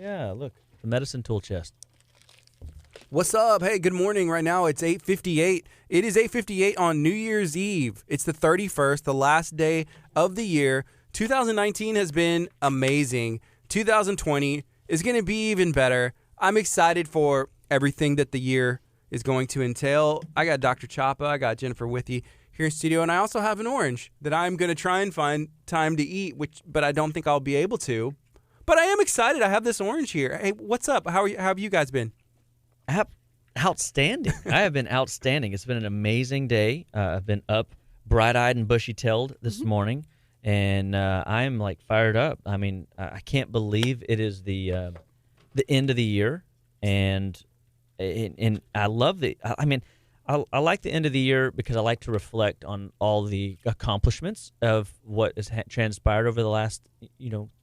Yeah, look, the medicine tool chest. What's up? Hey, good morning. Right now it's 8:58. It is 8:58 on New Year's Eve. It's the 31st, the last day of the year. 2019 has been amazing. 2020 is going to be even better. I'm excited for everything that the year is going to entail. I got Dr. Chapa, I got Jennifer Withey here in studio, and I also have an orange that I'm going to try and find time to eat, but I don't think I'll be able to. But I am excited. I have this orange here. Hey, what's up? How have you guys been? Outstanding. I have been outstanding. It's been an amazing day. I've been up bright-eyed and bushy-tailed this morning, and I'm like fired up. I mean, I can't believe it is the end of the year, and I love the. I mean, I like the end of the year because I like to reflect on all the accomplishments of what has transpired over the last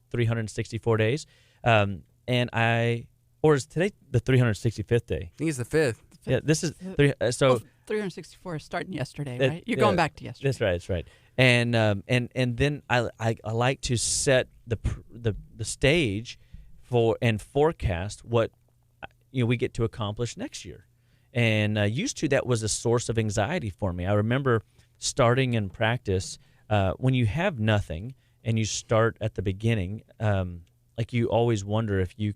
364 days, Or is today the 365th day? I think it's the 5th. Yeah, this is 364 is starting yesterday, right? You're going back to yesterday. That's right. And then I like to set the stage for and forecast what we get to accomplish next year. And used to, that was a source of anxiety for me. I remember starting in practice when you have nothing and you start at the beginning, like you always wonder if you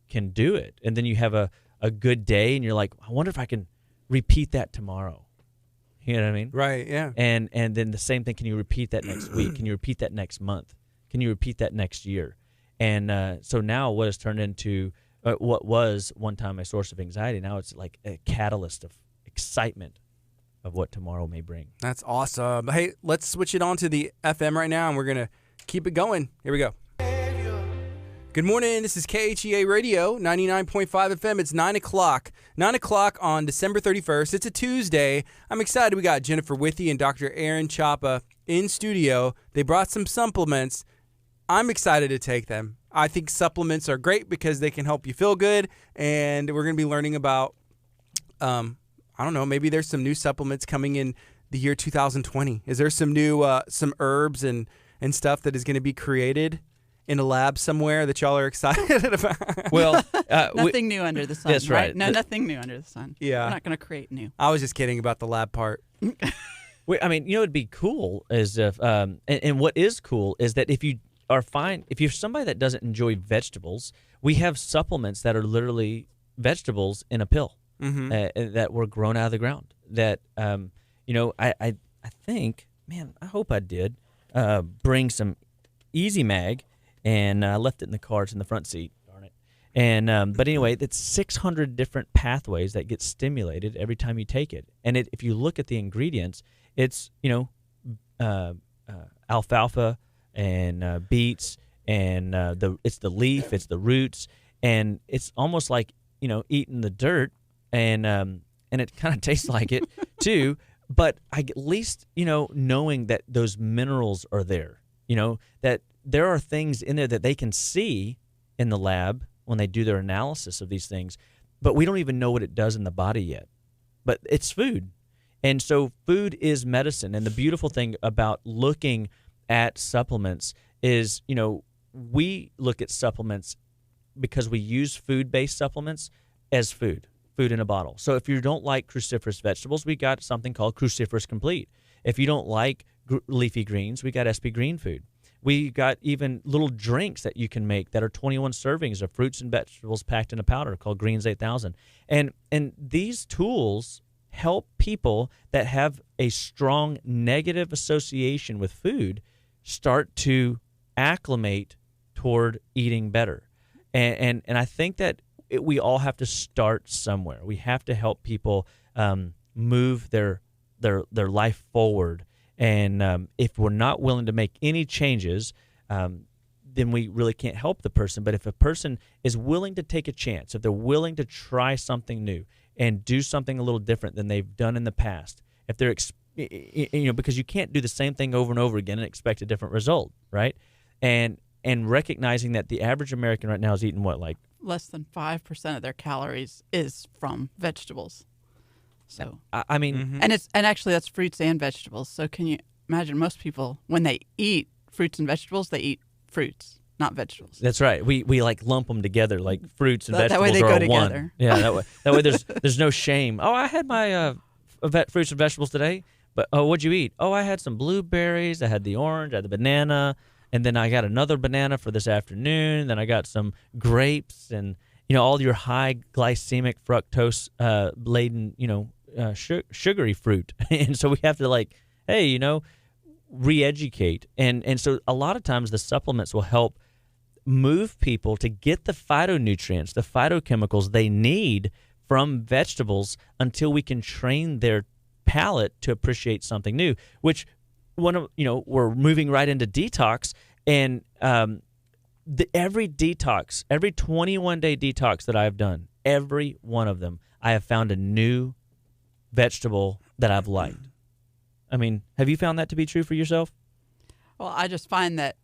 can do it, and then you have a good day and you're like, I wonder if I can repeat that tomorrow. You know what I mean? Right. Yeah. And then the same thing, can you repeat that next week? Can you repeat that next month? Can you repeat that next year? And so now what has turned into what was one time a source of anxiety, now it's like a catalyst of excitement of what tomorrow may bring. That's awesome. Hey, let's switch it on to the FM right now, and we're gonna keep it going. Here we go. Good morning. This is KHEA Radio, 99.5 FM. It's 9 o'clock. 9 o'clock on December 31st. It's a Tuesday. I'm excited. We got Jennifer Withey and Dr. Aaron Chapa in studio. They brought some supplements. I'm excited to take them. I think supplements are great because they can help you feel good. And we're going to be learning about, I don't know, maybe there's some new supplements coming in the year 2020. Is there some new, some herbs and stuff that is going to be created in a lab somewhere that y'all are excited about? Well, nothing new under the sun. That's right. No, nothing new under the sun. Yeah. We're not going to create new. I was just kidding about the lab part. I mean, it'd be cool is if, and what is cool is that if you're somebody that doesn't enjoy vegetables, we have supplements that are literally vegetables in a pill that were grown out of the ground. That, I think, man, I hope I did bring some Easy Mag. And I left it in the car. It's in the front seat. Darn it. And but anyway, it's 600 different pathways that get stimulated every time you take it. And if you look at the ingredients, it's alfalfa and beets and it's the leaf, it's the roots, and it's almost like eating the dirt, and it kind of tastes like it too. But at least knowing that those minerals are there, that there are things in there that they can see in the lab when they do their analysis of these things, but we don't even know what it does in the body yet. But it's food. And so food is medicine. And the beautiful thing about looking at supplements is, we look at supplements because we use food-based supplements as food in a bottle. So if you don't like cruciferous vegetables, we got something called Cruciferous Complete. If you don't like leafy greens, we got SP Green Food. We got even little drinks that you can make that are 21 servings of fruits and vegetables packed in a powder called Greens 8000. And these tools help people that have a strong negative association with food start to acclimate toward eating better. And I think that we all have to start somewhere. We have to help people move their life forward. And if we're not willing to make any changes, then we really can't help the person. But if a person is willing to take a chance, if they're willing to try something new and do something a little different than they've done in the past, if they're, because you can't do the same thing over and over again and expect a different result, right? And recognizing that the average American right now is eating what, like less than 5% of their calories is from vegetables. So I mean, and actually that's fruits and vegetables. So can you imagine most people when they eat fruits and vegetables, they eat fruits, not vegetables. That's right. We like lump them together like fruits and That vegetables way they are go all one. together. Yeah, that way there's no shame. Oh, I had my fruits and vegetables today, but what'd you eat? Oh, I had some blueberries. I had the orange. I had the banana, and then I got another banana for this afternoon. Then I got some grapes, and all your high glycemic fructose laden sugary fruit. And so we have to hey, re-educate, and so a lot of times the supplements will help move people to get the phytonutrients, the phytochemicals they need from vegetables until we can train their palate to appreciate something new. Which we're moving right into detox, and every 21-day detox that I've done, every one of them, I have found a new vegetable that I've liked. I mean, have you found that to be true for yourself? Well, I just find that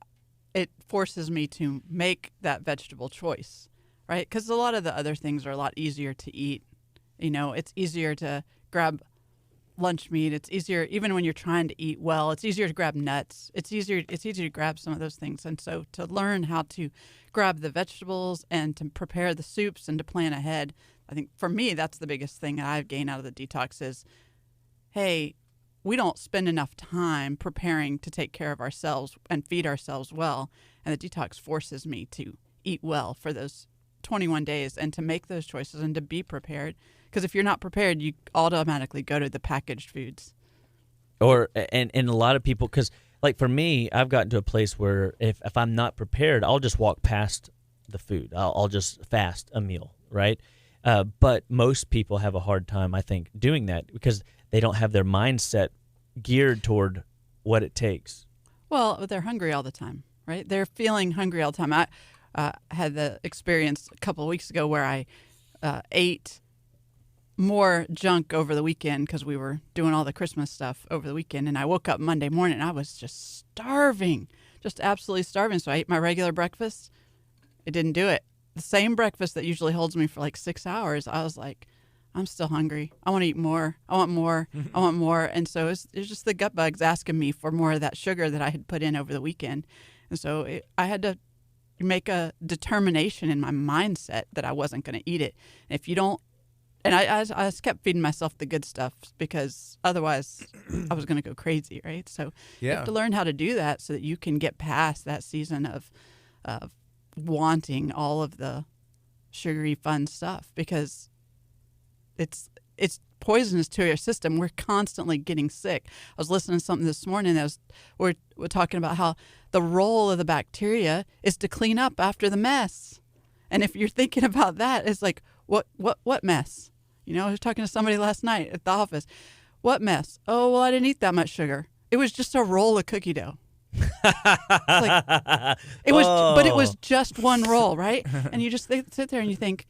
it forces me to make that vegetable choice, right? Because a lot of the other things are a lot easier to eat. It's easier to grab lunch meat. It's easier, even when you're trying to eat well, it's easier to grab nuts. It's easier to grab some of those things. And so to learn how to grab the vegetables and to prepare the soups and to plan ahead, I think for me, that's the biggest thing that I've gained out of the detox is, hey, we don't spend enough time preparing to take care of ourselves and feed ourselves well. And the detox forces me to eat well for those 21 days and to make those choices and to be prepared. Because if you're not prepared, you automatically go to the packaged foods. And a lot of people, because for me, I've gotten to a place where if I'm not prepared, I'll just walk past the food. I'll just fast a meal, right? But most people have a hard time, I think, doing that because they don't have their mindset geared toward what it takes. Well, they're hungry all the time, right? They're feeling hungry all the time. I had the experience a couple of weeks ago where I ate more junk over the weekend because we were doing all the Christmas stuff over the weekend. And I woke up Monday morning and I was just starving, just absolutely starving. So I ate my regular breakfast. It didn't do it. The same breakfast that usually holds me for 6 hours. I was like, I'm still hungry. I want to eat more. I want more. I want more. And so it was just the gut bugs asking me for more of that sugar that I had put in over the weekend. And so I had to make a determination in my mindset that I wasn't going to eat it. And if you don't, and I just kept feeding myself the good stuff because otherwise I was going to go crazy, right? So you have to learn how to do that so that you can get past that season of wanting all of the sugary fun stuff because it's poisonous to your system. We're constantly getting sick. I was listening to something this morning that we're talking about how the role of the bacteria is to clean up after the mess. And if you're thinking about that, it's like, what mess? I was talking to somebody last night at the office. What mess? Oh, well, I didn't eat that much sugar. It was just a roll of cookie dough. But it was just one roll, right? And you just sit there and you think,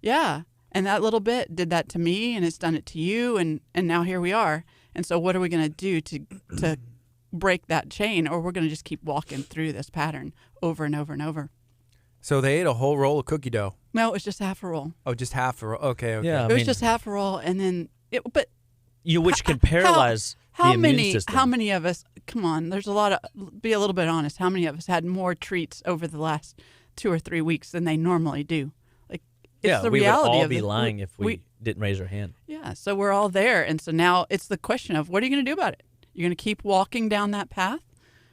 yeah. And that little bit did that to me, and it's done it to you, and now here we are. And so what are we going to do to break that chain, or we're going to just keep walking through this pattern over and over and over? So they ate a whole roll of cookie dough? No, it was just half a roll. Oh, just half a roll. Okay. Yeah, it was just half a roll, and then which can paralyze the immune system. How many of us, come on, there's a lot of, be a little bit honest, how many of us had more treats over the last 2 or 3 weeks than they normally do? It's the reality we would all of be it. lying if we didn't raise our hand. Yeah, so we're all there. And so now it's the question of what are you going to do about it? You're going to keep walking down that path?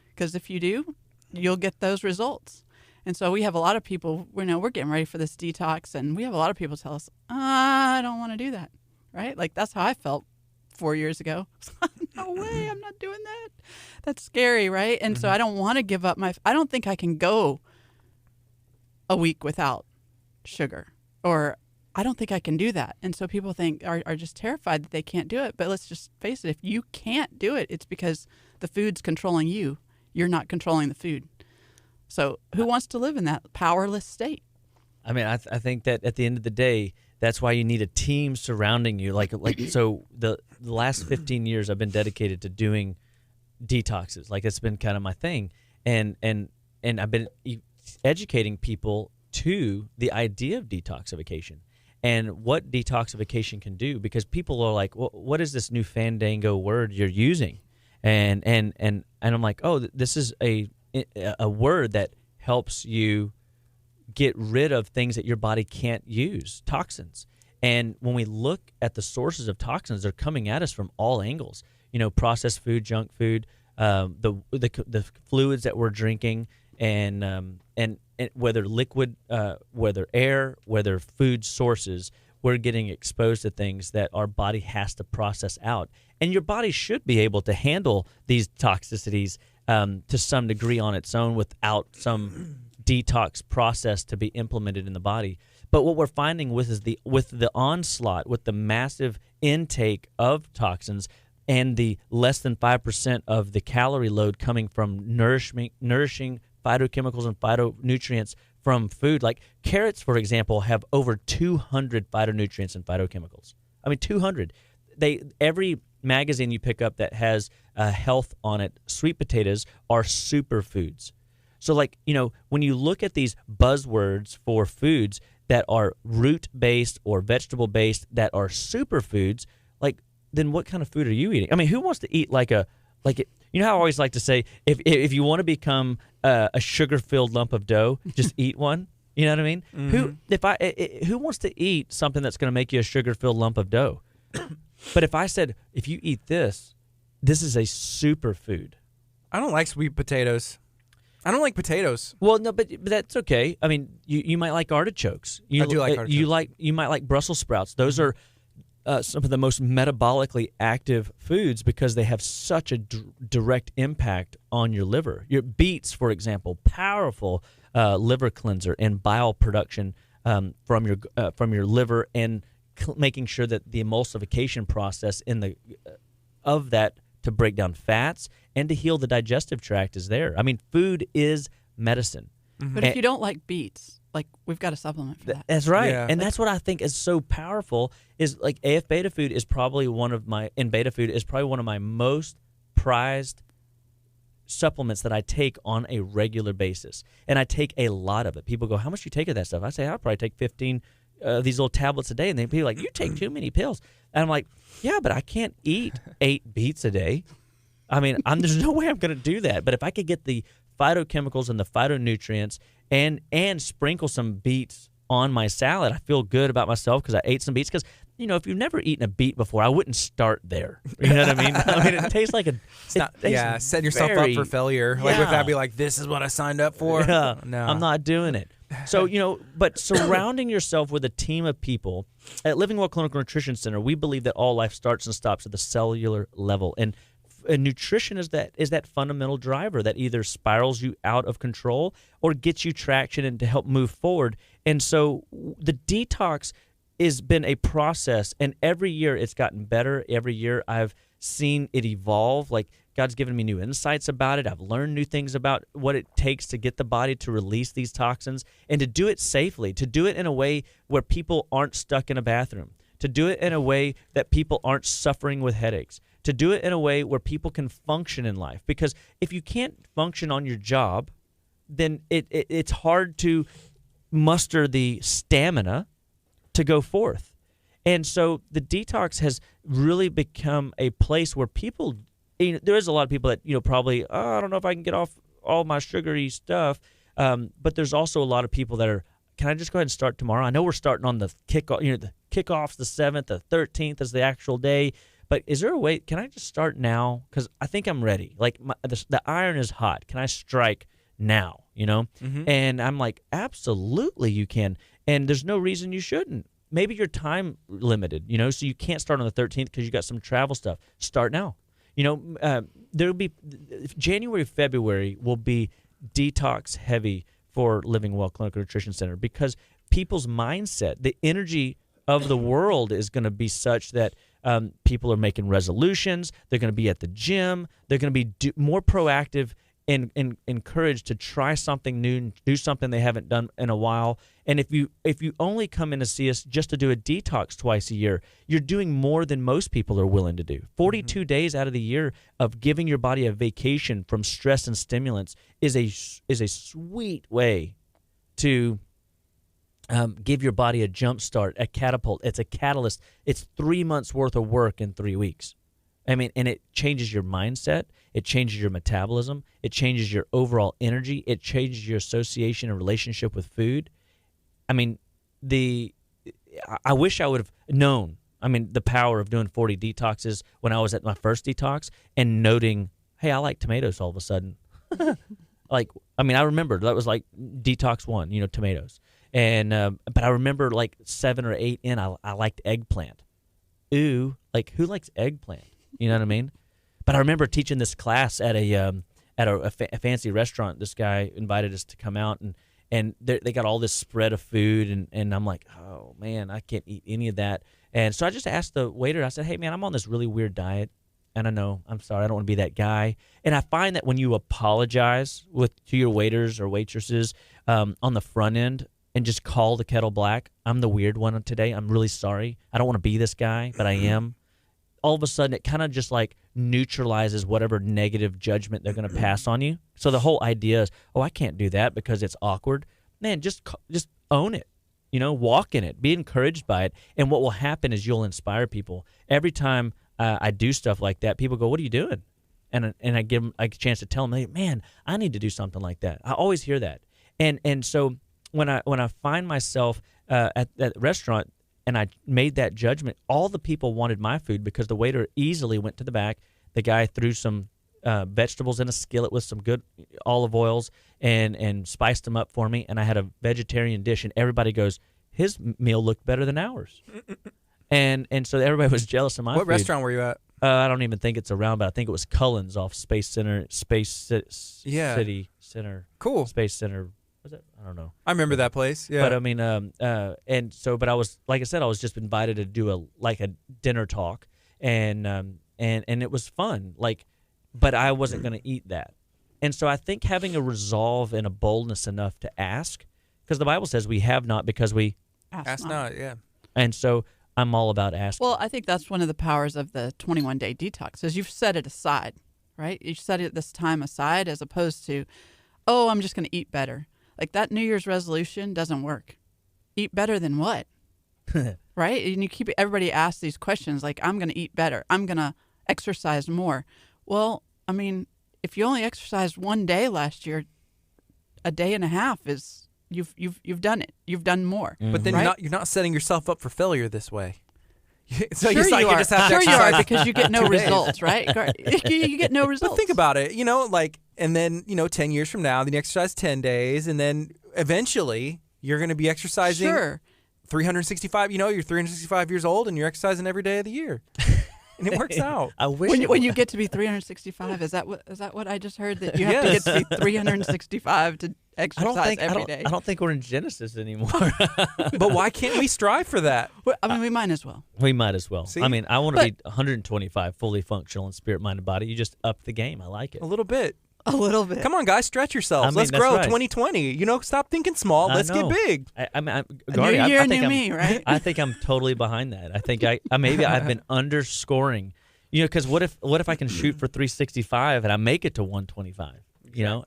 Because if you do, you'll get those results. And so we have a lot of people, we're getting ready for this detox, and we have a lot of people tell us, I don't want to do that, right? That's how I felt 4 years ago. No way, I'm not doing that. That's scary, right? And so I don't want to give up I don't think I can go a week without sugar. Or I don't think I can do that. And so people are just terrified that they can't do it. But let's just face it. If you can't do it, it's because the food's controlling you. You're not controlling the food. So who wants to live in that powerless state? I mean, I think that at the end of the day, that's why you need a team surrounding you. So the last 15 years I've been dedicated to doing detoxes. It's been kind of my thing. And I've been educating people to the idea of detoxification and what detoxification can do, because people are like, well, what is this new fandango word you're using? And I'm like, oh, this is a word that helps you get rid of things that your body can't use, toxins. And when we look at the sources of toxins, they're coming at us from all angles. Processed food, junk food, the fluids that we're drinking, and whether liquid, whether air, whether food sources, we're getting exposed to things that our body has to process out. And your body should be able to handle these toxicities to some degree on its own without some detox process to be implemented in the body. But what we're finding with the onslaught, with the massive intake of toxins and the less than 5% of the calorie load coming from nourishing phytochemicals and phytonutrients from food, like carrots, for example, have over 200 phytonutrients and phytochemicals. I mean, 200. Every magazine you pick up that has health on it, sweet potatoes are superfoods. So, when you look at these buzzwords for foods that are root-based or vegetable-based that are superfoods, then what kind of food are you eating? I mean, who wants to eat how I always like to say, if you want to become a sugar-filled lump of dough, just eat one. You know what I mean? Mm-hmm. Who wants to eat something that's going to make you a sugar-filled lump of dough? But if I said, if you eat this is a superfood. I don't like sweet potatoes. I don't like potatoes. Well, no, but that's okay. I mean, you might like artichokes. I do like artichokes. You might like Brussels sprouts. Those are some of the most metabolically active foods because they have such a direct impact on your liver. Your beets, for example, powerful liver cleanser and bile production from your liver, and making sure that the emulsification process of that to break down fats and to heal the digestive tract is there. I mean, food is medicine. But if you don't like beets, we've got a supplement for that. That's right. Yeah. And that's what I think is so powerful is AF beta food is probably one of my most prized supplements that I take on a regular basis. And I take a lot of it. People go, how much do you take of that stuff? I say, I'll probably take 15 these little tablets a day. And they'd be like, you take too many pills. And I'm like, yeah, but I can't eat 8 beets a day. I mean, there's no way I'm going to do that. But if I could get the phytochemicals and the phytonutrients and sprinkle some beets on my salad, I feel good about myself because I ate some beets. Because, if you've never eaten a beet before, I wouldn't start there. You know what I mean? I mean, it tastes like setting yourself up for failure. With that, be like, this is what I signed up for. Yeah, no, I'm not doing it. So, but surrounding yourself with a team of people at Living Well Clinical Nutrition Center, we believe that all life starts and stops at the cellular level. And nutrition is that fundamental driver that either spirals you out of control or gets you traction and to help move forward. And so the detox has been a process, and every year it's gotten better. Every year I've seen it evolve. God's given me new insights about it. I've learned new things about what it takes to get the body to release these toxins and to do it safely, to do it in a way where people aren't stuck in a bathroom, to do it in a way that people aren't suffering with headaches, to do it in a way where people can function in life. Because if you can't function on your job, then it's hard to muster the stamina to go forth. And so the detox has really become a place where people, there is a lot of people that, probably, I don't know if I can get off all my sugary stuff. But there's also a lot of people that are, can I just go ahead and start tomorrow? I know we're starting on the kickoff, the kickoff's the 7th, the 13th is the actual day. But is there a way, can I just start now? Because I think I'm ready. The iron is hot. Can I strike now, Mm-hmm. And I'm like, absolutely you can. And there's no reason you shouldn't. Maybe you're time limited, so you can't start on the 13th because you got some travel stuff. Start now. There'll be January, February will be detox heavy for Living Well Clinical Nutrition Center because people's mindset, the energy of the world is going to be such that people are making resolutions. They're going to be at the gym. They're going to be more proactive and encouraged to try something new and do something they haven't done in a while. And if you only come in to see us just to do a detox twice a year, you're doing more than most people are willing to do. 42 days out of the year of giving your body a vacation from stress and stimulants is a sweet way to give your body a jump start, a catapult. It's a catalyst. It's 3 months worth of work in 3 weeks. I mean, and it changes your mindset. It changes your metabolism. It changes your overall energy. It changes your association and relationship with food. I mean, I wish I would have known, the power of doing 40 detoxes when I was at my first detox and noting, hey, I like tomatoes all of a sudden. I remember that was like detox 1, tomatoes. And but I remember like 7 or 8 in, I liked eggplant. Ooh, like who likes eggplant? You know what I mean? But I remember teaching this class at a fancy restaurant. This guy invited us to come out, and they got all this spread of food, and I'm like, oh man, I can't eat any of that. And so I just asked the waiter. I said, hey man, I'm on this really weird diet, and I know, I'm sorry, I don't want to be that guy. And I find that when you apologize to your waiters or waitresses on the front end and just call the kettle black, I'm the weird one today. I'm really sorry. I don't want to be this guy, but I am. All of a sudden, it kind of just like neutralizes whatever negative judgment they're going to pass on you. So the whole idea is, oh, I can't do that because it's awkward. Man, just own it. Walk in it. Be encouraged by it. And what will happen is you'll inspire people. Every time I do stuff like that, people go, what are you doing? And I give them a chance to tell them, hey, man, I need to do something like that. I always hear that. And so when I find myself at that restaurant and I made that judgment, all the people wanted my food because the waiter easily went to the back. The guy threw some vegetables in a skillet with some good olive oils and spiced them up for me, and I had a vegetarian dish, and everybody goes, his meal looked better than ours. and so everybody was jealous of my food. What restaurant were you at? I don't even think it's around, but I think it was Cullen's off Space Center, City Center. Cool. Space Center. Was it? I don't know. I remember that place. Yeah. But but I was, like I said, I was just invited to do a dinner talk, and it was fun. But I wasn't going to eat that. And so I think having a resolve and a boldness enough to ask, because the Bible says we have not because we ask not. Yeah. And so I'm all about asking. Well, I think that's one of the powers of the 21-day detox is you've set it aside, right? You set it this time aside as opposed to, oh, I'm just going to eat better. Like that New Year's resolution doesn't work. Eat better than what? Right? And everybody asks these questions like, I'm going to eat better. I'm going to exercise more. Well, if you only exercised one day last year, a day and a half is you've done it. You've done more. But then right? you're not setting yourself up for failure this way. So you just have to exercise. You are because you get no results, right? You get no results. But think about it, and then 10 years from now, then you exercise 10 days, and then eventually you're going to be exercising 365. You're 365 years old, and you're exercising every day of the year. And it works out. I wish when you get to be 365, is that what I just heard, that you have to get to be 365 to exercise every day? I don't think we're in Genesis anymore. But why can't we strive for that? Well, we might as well. We might as well. See? I want to be 125 fully functional in spirit, mind, and body. You just up the game. I like it. A little bit. A little bit. Come on, guys, stretch yourselves. Let's grow. Right. 2020. Stop thinking small. Let's get big. New year, new me, right? I think I'm totally behind that. I think maybe I've been underscoring. Because what if I can shoot for 365 and I make it to 125?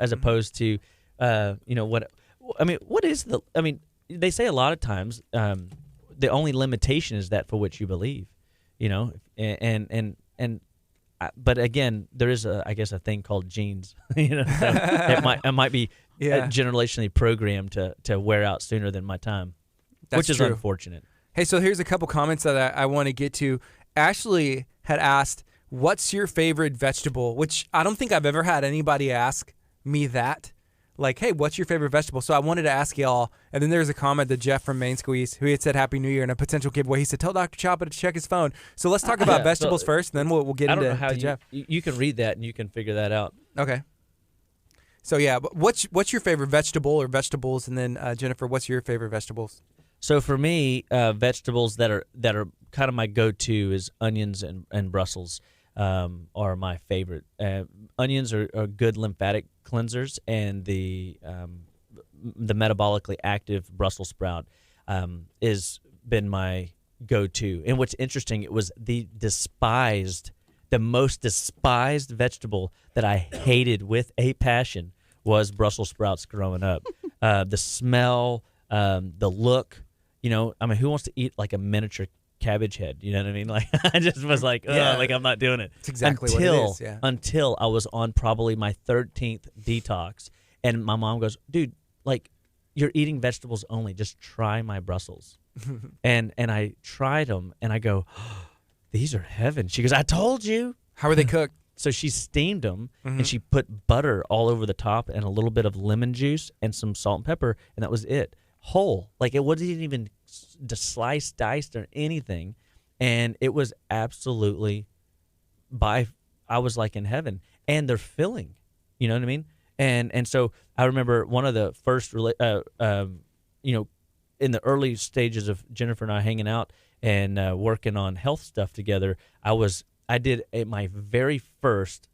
As opposed to, what is the? They say a lot of times the only limitation is that for which you believe. But again, there is I guess a thing called genes. It might be generationally programmed to wear out sooner than my time, which is true. Unfortunate. Hey, so here's a couple comments that I want to get to. Ashley had asked, "What's your favorite vegetable?" Which I don't think I've ever had anybody ask me that. Like, hey, what's your favorite vegetable? So I wanted to ask y'all. And then there's a comment that Jeff from Main Squeeze, who had said Happy New Year and a potential giveaway. He said, tell Dr. Chapa to check his phone. So let's talk about vegetables first, and then we'll get into Jeff. You can read that and you can figure that out. Okay. So yeah, but what's your favorite vegetable or vegetables? And then Jennifer, what's your favorite vegetables? So for me, vegetables that are kind of my go-to is onions and Brussels. Are my favorite. Onions are good lymphatic cleansers, and the metabolically active Brussels sprout has been my go-to. And what's interesting, it was the most despised vegetable that I hated with a passion was Brussels sprouts growing up. The smell, the look. Who wants to eat like a miniature cabbage head. You know what I mean? Like I just was like, like I'm not doing it. It's exactly what it is. Yeah. Until I was on probably my 13th detox, and my mom goes, "Dude, like you're eating vegetables only. Just try my Brussels." and I tried them, and I go, oh, "These are heaven." She goes, "I told you." How are they cooked? So she steamed them, and she put butter all over the top and a little bit of lemon juice and some salt and pepper, and that was it. Whole. Like it wasn't even sliced, diced, or anything. And it was absolutely I was like in heaven. And they're filling. You know what I mean? And so I remember one of the first, in the early stages of Jennifer and I hanging out and working on health stuff together, I did my very first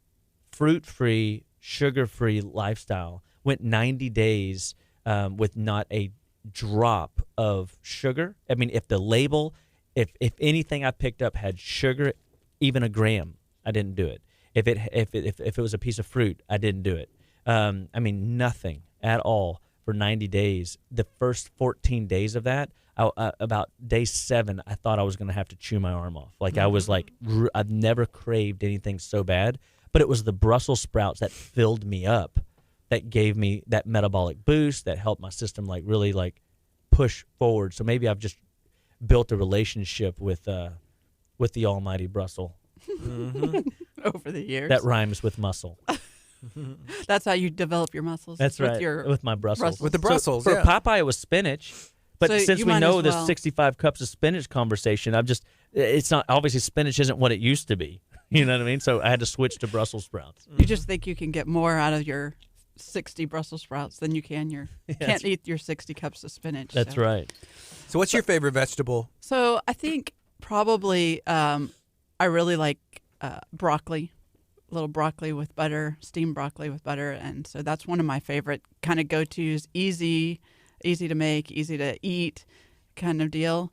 fruit-free, sugar-free lifestyle. Went 90 days with not a drop of sugar. I mean, if the label, if anything I picked up had sugar, even a gram, I didn't do it. If it was a piece of fruit, I didn't do it. I mean, nothing at all for 90 days. The first 14 days of that, about day 7, I thought I was going to have to chew my arm off. Like I was like, I've never craved anything so bad, but it was the Brussels sprouts that filled me up, that gave me that metabolic boost, that helped my system like really like push forward. So maybe I've just built a relationship with the almighty Brussels. Over the years. That rhymes with muscle. That's how you develop your muscles. That's with right. With my Brussels. With the Brussels, so for Popeye, it was spinach. But So since you we might know as this well. 65 cups of spinach conversation, it's not, obviously spinach isn't what it used to be. You know what I mean? So I had to switch to Brussels sprouts. You just think you can get more out of your 60 Brussels sprouts than you can can't eat your 60 cups of spinach. That's so. right. So what's your favorite vegetable? So I think probably I really like broccoli, a little broccoli with butter, steamed broccoli with butter. And so that's one of my favorite kind of go-tos, easy to make, easy to eat kind of deal.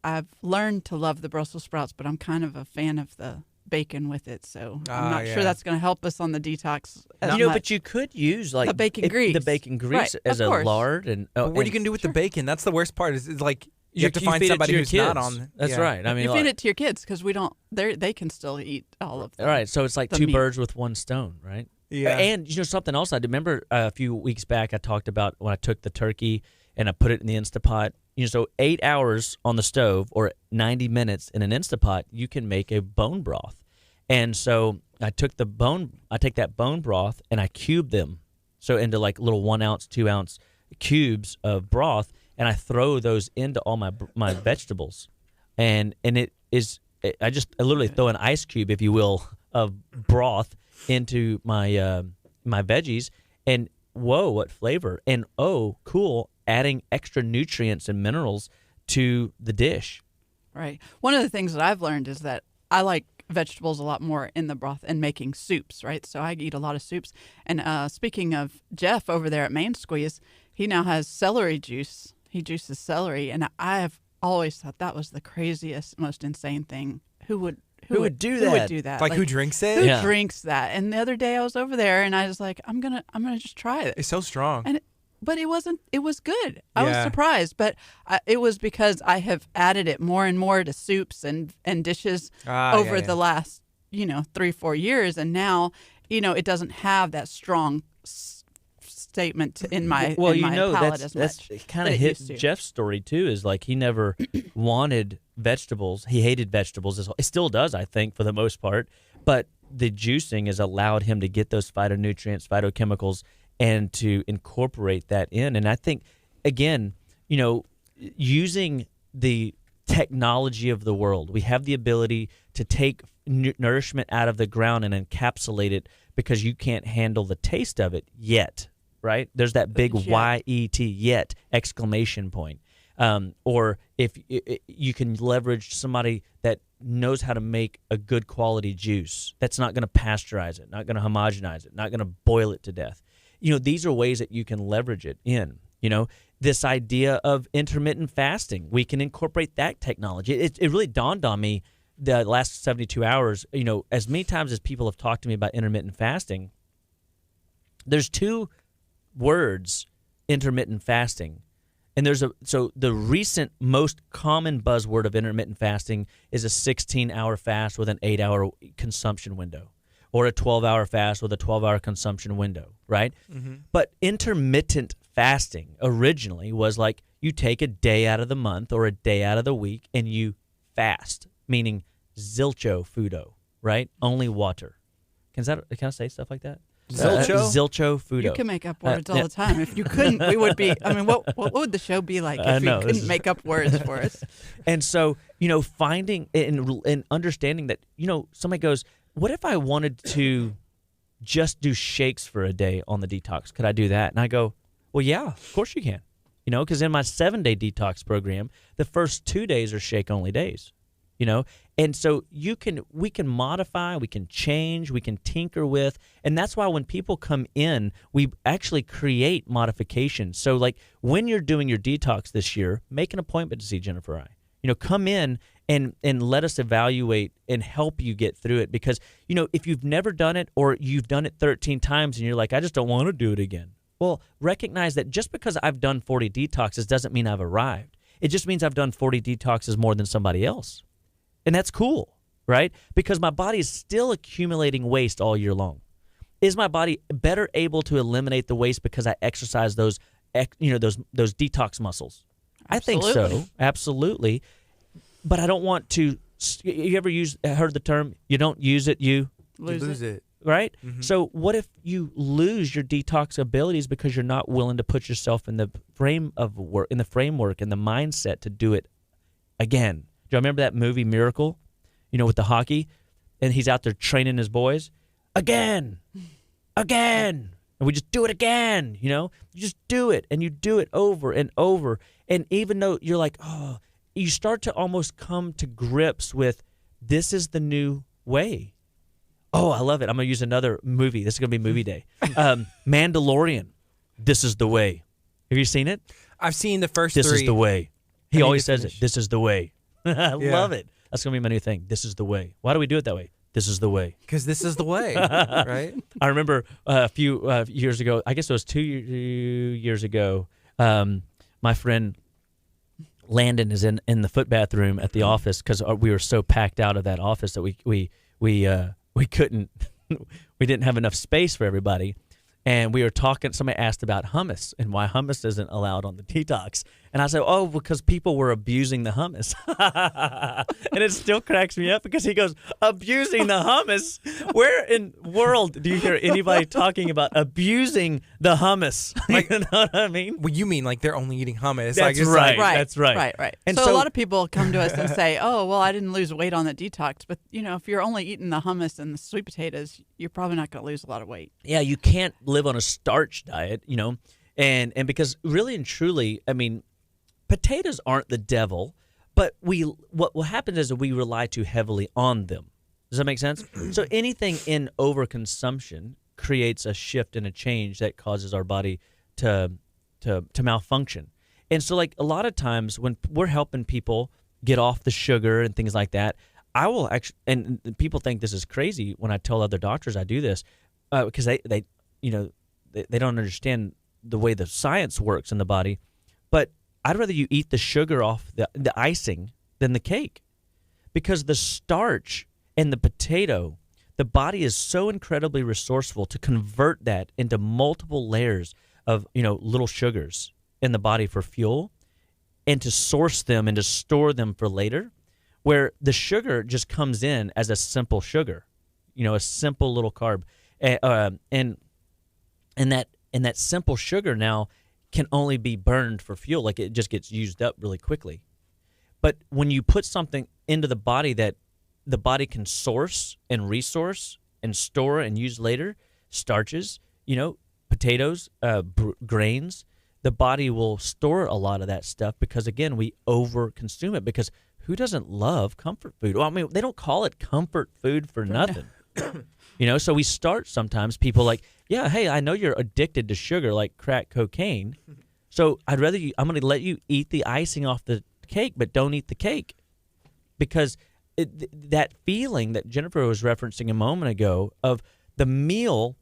I've learned to love the Brussels sprouts, but I'm kind of a fan of the bacon with it. So I'm not sure that's going to help us on the detox. But you could use like the bacon grease. The bacon grease Right, as of a course. lard. And What are you going to do with the bacon? That's the worst part. Is like you have to find feed it somebody to your who's not kids. on. That's right. I mean, you feed it to your kids because they can still eat all of them. All right, so it's like the two meat. birds with one stone, right? Yeah. And something else I remember a few weeks back I talked about when I took the turkey and I put it in the Instapot. So 8 hours on the stove or 90 minutes in an Instapot, you can make a bone broth. And so I take that bone broth and I cube them, so into like little 1 ounce, 2 ounce cubes of broth, and I throw those into all my vegetables, and I literally throw an ice cube, if you will, of broth into my my veggies, and whoa, what flavor! And oh, cool, adding extra nutrients and minerals to the dish. Right. One of the things that I've learned is that I like vegetables a lot more in the broth and making soups, right? So I eat a lot of soups. And speaking of Jeff over there at Main Squeeze, he now has celery juice. He juices celery, and I have always thought that was the craziest, most insane thing. Who would do that? Like who drinks it? Who drinks that? And the other day I was over there, and I was like, I'm gonna just try it. It's so strong. But it wasn't. It was good. I was surprised, but it was because I have added it more and more to soups and dishes over the last 3-4 years, and now it doesn't have that strong statement in my palate as much. That's kind of hit Jeff's story too. Is like he never wanted vegetables. He hated vegetables. It still does, I think, for the most part. But the juicing has allowed him to get those phytonutrients, phytochemicals, and to incorporate that in. And I think, again, using the technology of the world, we have the ability to take nourishment out of the ground and encapsulate it because you can't handle the taste of it yet, right? There's that big Y-E-T, yet, exclamation point. Or if you can leverage somebody that knows how to make a good quality juice that's not going to pasteurize it, not going to homogenize it, not going to boil it to death. These are ways that you can leverage it in. This idea of intermittent fasting, we can incorporate that technology. It really dawned on me the last 72 hours, as many times as people have talked to me about intermittent fasting, there's two words, intermittent fasting, And so the recent most common buzzword of intermittent fasting is a 16-hour fast with an 8-hour consumption window, or a 12-hour fast with a 12-hour consumption window, right? But intermittent fasting originally was like you take a day out of the month or a day out of the week and you fast, meaning zilcho fudo, right? Only water. Can I say stuff like that? Zilcho? Zilcho fudo. You can make up words all the time. If you couldn't, we would be. I mean, what would the show be like if you couldn't make up words for us? And so, finding and understanding that, somebody goes, what if I wanted to just do shakes for a day on the detox? Could I do that? And I go, well, yeah, of course you can. Because in my 7-day detox program, the first 2 days are shake-only days. And so we can modify, we can change, we can tinker with, and that's why when people come in, we actually create modifications. So like when you're doing your detox this year, make an appointment to see Jennifer I. Come in and let us evaluate and help you get through it, because if you've never done it or you've done it 13 times and you're like, I just don't want to do it again. Well, recognize that just because I've done 40 detoxes doesn't mean I've arrived. It just means I've done 40 detoxes more than somebody else. And that's cool, right? Because my body is still accumulating waste all year long. Is my body better able to eliminate the waste because I exercise those detox muscles? Absolutely. I think so, absolutely. But I don't want to. You ever heard the term? You don't use it, you lose it. Right? Mm-hmm. So what if you lose your detox abilities because you're not willing to put yourself in the framework and the mindset to do it again? Do you remember that movie Miracle, with the hockey? And he's out there training his boys. Again. And we just do it again, You just do it, and you do it over and over. And even though you're like, oh, you start to almost come to grips with this is the new way. Oh, I love it. I'm going to use another movie. This is going to be movie day. Mandalorian. This is the way. Have you seen it? I've seen the first This 3. is the way. He always says it. This is the way. I love it. That's going to be my new thing. This is the way. Why do we do it that way? This is the way. Because this is the way, right? I remember a few years ago, I guess it was 2 years ago, my friend Landon is in the foot bathroom at the office because we were so packed out of that office that we couldn't, we didn't have enough space for everybody. And we were talking, somebody asked about hummus and why hummus isn't allowed on the detox. And I said, oh, because people were abusing the hummus. And it still cracks me up because he goes, abusing the hummus? Where in world do you hear anybody talking about abusing the hummus? Like, you know what I mean? Well, you mean like they're only eating hummus. That's like, right. Right. That's right. Right. And so a lot of people come to us and say, oh, well, I didn't lose weight on the detox. But, if you're only eating the hummus and the sweet potatoes, you're probably not going to lose a lot of weight. Yeah, you can't live on a starch diet, and because really and truly, I mean, potatoes aren't the devil, but what happens is that we rely too heavily on them. Does that make sense? So anything in overconsumption creates a shift and a change that causes our body to malfunction. And so like a lot of times when we're helping people get off the sugar and things like that, I will actually, and people think this is crazy when I tell other doctors I do this, because they don't understand the way the science works in the body. But I'd rather you eat the sugar off the icing than the cake, because the starch and the potato, the body is so incredibly resourceful to convert that into multiple layers of little sugars in the body for fuel, and to source them and to store them for later, where the sugar just comes in as a simple sugar, a simple little carb, and that simple sugar now can only be burned for fuel. Like it just gets used up really quickly. But when you put something into the body that the body can source and resource and store and use later, starches, potatoes, grains, the body will store a lot of that stuff because, again, we overconsume it, because who doesn't love comfort food? Well, I mean, they don't call it comfort food for nothing. So we start sometimes people like, yeah, hey, I know you're addicted to sugar like crack cocaine. So I'm going to let you eat the icing off the cake, but don't eat the cake. Because that feeling that Jennifer was referencing a moment ago of the meal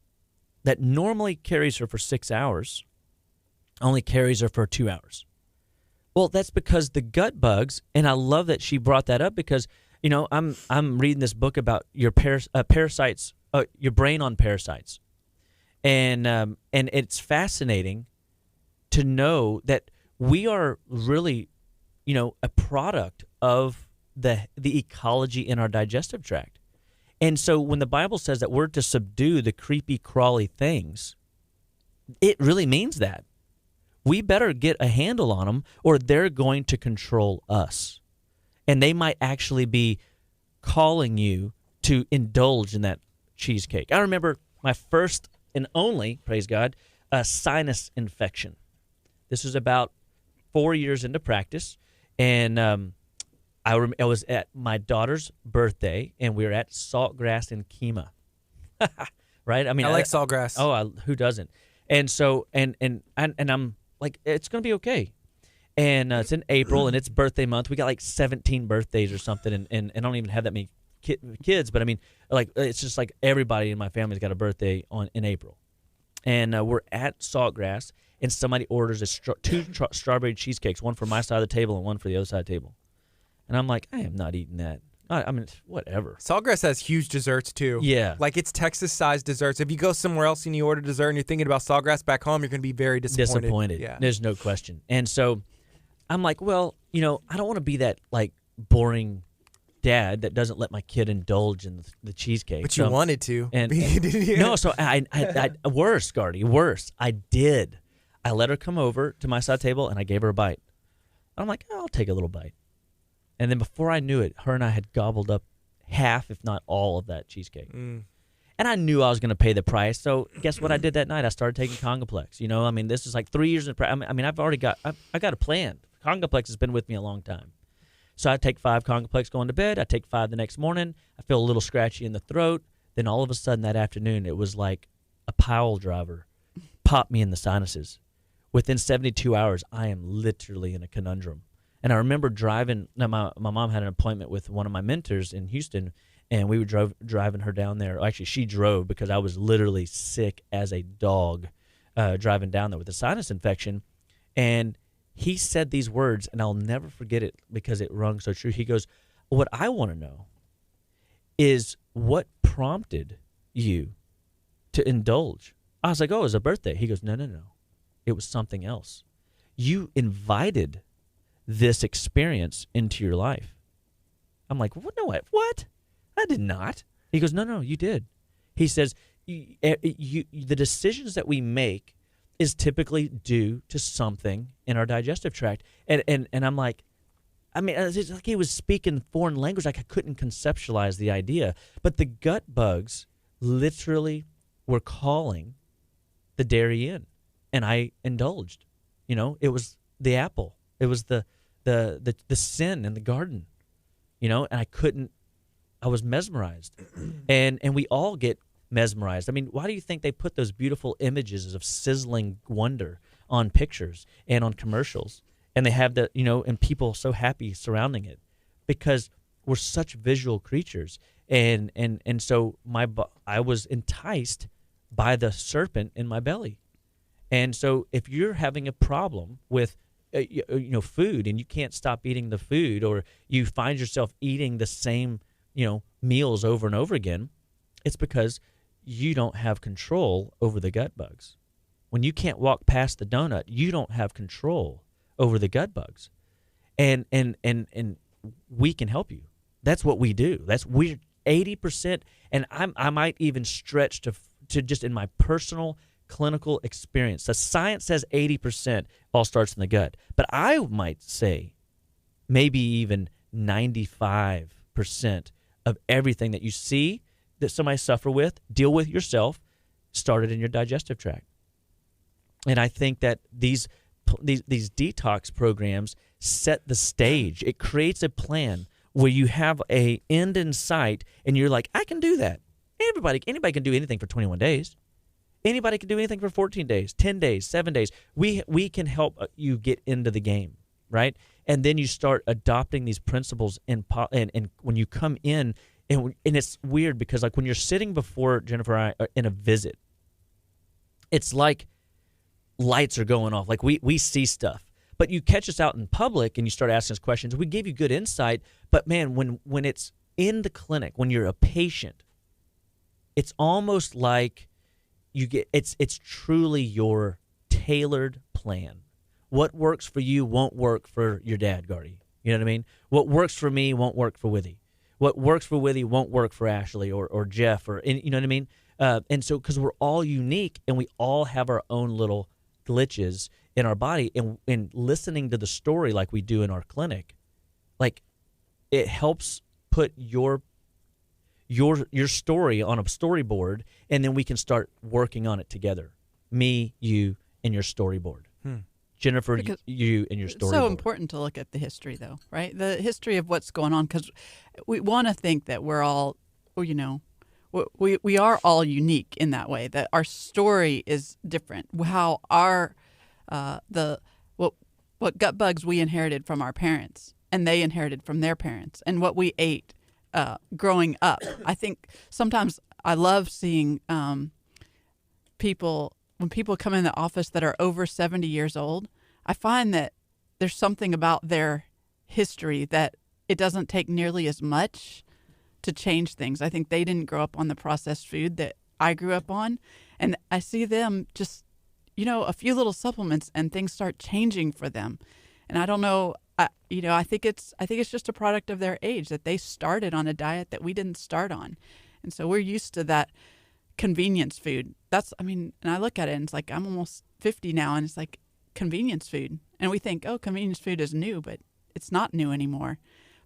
that normally carries her for 6 hours only carries her for 2 hours. Well, that's because the gut bugs, and I love that she brought that up because I'm reading this book about your parasites, your brain on parasites, and it's fascinating to know that we are really, a product of the ecology in our digestive tract. And so when the Bible says that we're to subdue the creepy, crawly things, it really means that. We better get a handle on them or they're going to control us. And they might actually be calling you to indulge in that cheesecake. I remember my first and only, praise God, sinus infection. This was about 4 years into practice. And I was at my daughter's birthday, and we were at Sawgrass in KHEA. Right? I mean, I like Sawgrass. Who doesn't? And so, and I'm like, it's going to be okay. And it's in April, and it's birthday month. We got like 17 birthdays or something, and I don't even have that many kids. But I mean, like, it's just like everybody in my family's got a birthday in April. And we're at Sawgrass, and somebody orders two strawberry cheesecakes, one for my side of the table and one for the other side of the table. And I'm like, I am not eating that. I mean, whatever. Sawgrass has huge desserts, too. Yeah. Like, it's Texas-sized desserts. If you go somewhere else and you order dessert and you're thinking about Sawgrass back home, you're going to be very disappointed. Yeah. There's no question. And so I'm like, well, I don't want to be that, like, boring dad that doesn't let my kid indulge in the cheesecake. But you wanted to. No, so I worse, Gardy, worse. I did. I let her come over to my side table, and I gave her a bite. I'm like, I'll take a little bite. And then before I knew it, her and I had gobbled up half, if not all, of that cheesecake. And I knew I was going to pay the price. So guess what I did that night? I started taking Congoplex. I mean, this is like 3 years in practice. I mean, I've already got a plan. Congoplex has been with me a long time. So I take 5 Congoplex going to bed. I take 5 the next morning. I feel a little scratchy in the throat. Then all of a sudden that afternoon, it was like a pile driver popped me in the sinuses. Within 72 hours, I am literally in a conundrum. And I remember driving. Now my mom had an appointment with one of my mentors in Houston, and we were driving her down there. Actually, she drove because I was literally sick as a dog driving down there with a sinus infection. And he said these words, and I'll never forget it because it rung so true. He goes, what I want to know is what prompted you to indulge. I was like, oh, it was a birthday. He goes, no. It was something else. You invited this experience into your life. I'm like, what? No, what? I did not. He goes, no, you did. He says, the decisions that we make is typically due to something in our digestive tract. And I'm like, I mean, it's like he was speaking foreign language. Like I couldn't conceptualize the idea. But the gut bugs literally were calling the dairy in. And I indulged. It was the apple. It was the sin in the garden. And I was mesmerized. And we all get mesmerized. I mean, why do you think they put those beautiful images of sizzling wonder on pictures and on commercials? And they have and people so happy surrounding it because we're such visual creatures. And so I was enticed by the serpent in my belly. And so if you're having a problem with food and you can't stop eating the food, or you find yourself eating the same meals over and over again, it's because you don't have control over the gut bugs. When you can't walk past the donut, you don't have control over the gut bugs. And we can help you. That's what we do. We're 80%, and I might even stretch to just in my personal clinical experience. The science says 80% all starts in the gut, but I might say maybe even 95% of everything that you see that somebody suffer with, deal with yourself, started in your digestive tract. And I think that these detox programs set the stage. It creates a plan where you have a end in sight, and you're like, I can do that. Anybody can do anything for 21 days. Anybody can do anything for 14 days, 10 days, 7 days. We can help you get into the game, right? And then you start adopting these principles, and when you come in, and it's weird because like when you're sitting before Jennifer and I in a visit, it's like lights are going off. Like we see stuff. But you catch us out in public and you start asking us questions. We gave you good insight, but man, when it's in the clinic, when you're a patient, it's almost like it's truly your tailored plan. What works for you won't work for your dad, Gardy. You know what I mean? What works for me won't work for Withey. What works for Withey won't work for Ashley or Jeff you know what I mean? And so because we're all unique and we all have our own little glitches in our body, and listening to the story like we do in our clinic, like it helps put your story on a storyboard, and then we can start working on it together. Me, you, and your storyboard. Jennifer, you and your storyboard. It's so important to look at the history, though, right? The history of what's going on, because we want to think that we're all, you know, we are all unique in that way, that our story is different. How our what gut bugs we inherited from our parents, and they inherited from their parents, and what we ate growing up. I think sometimes I love seeing people, when people come in the office that are over 70 years old, I find that there's something about their history that it doesn't take nearly as much to change things. I think they didn't grow up on the processed food that I grew up on, and I see them just, you know, a few little supplements and things start changing for them. And I don't know, you know, I think it's just a product of their age, that they started on a diet that we didn't start on. And so we're used to that convenience food. And I look at it and it's like, I'm almost 50 now, and it's like convenience food. And we think, oh, convenience food is new, but it's not new anymore.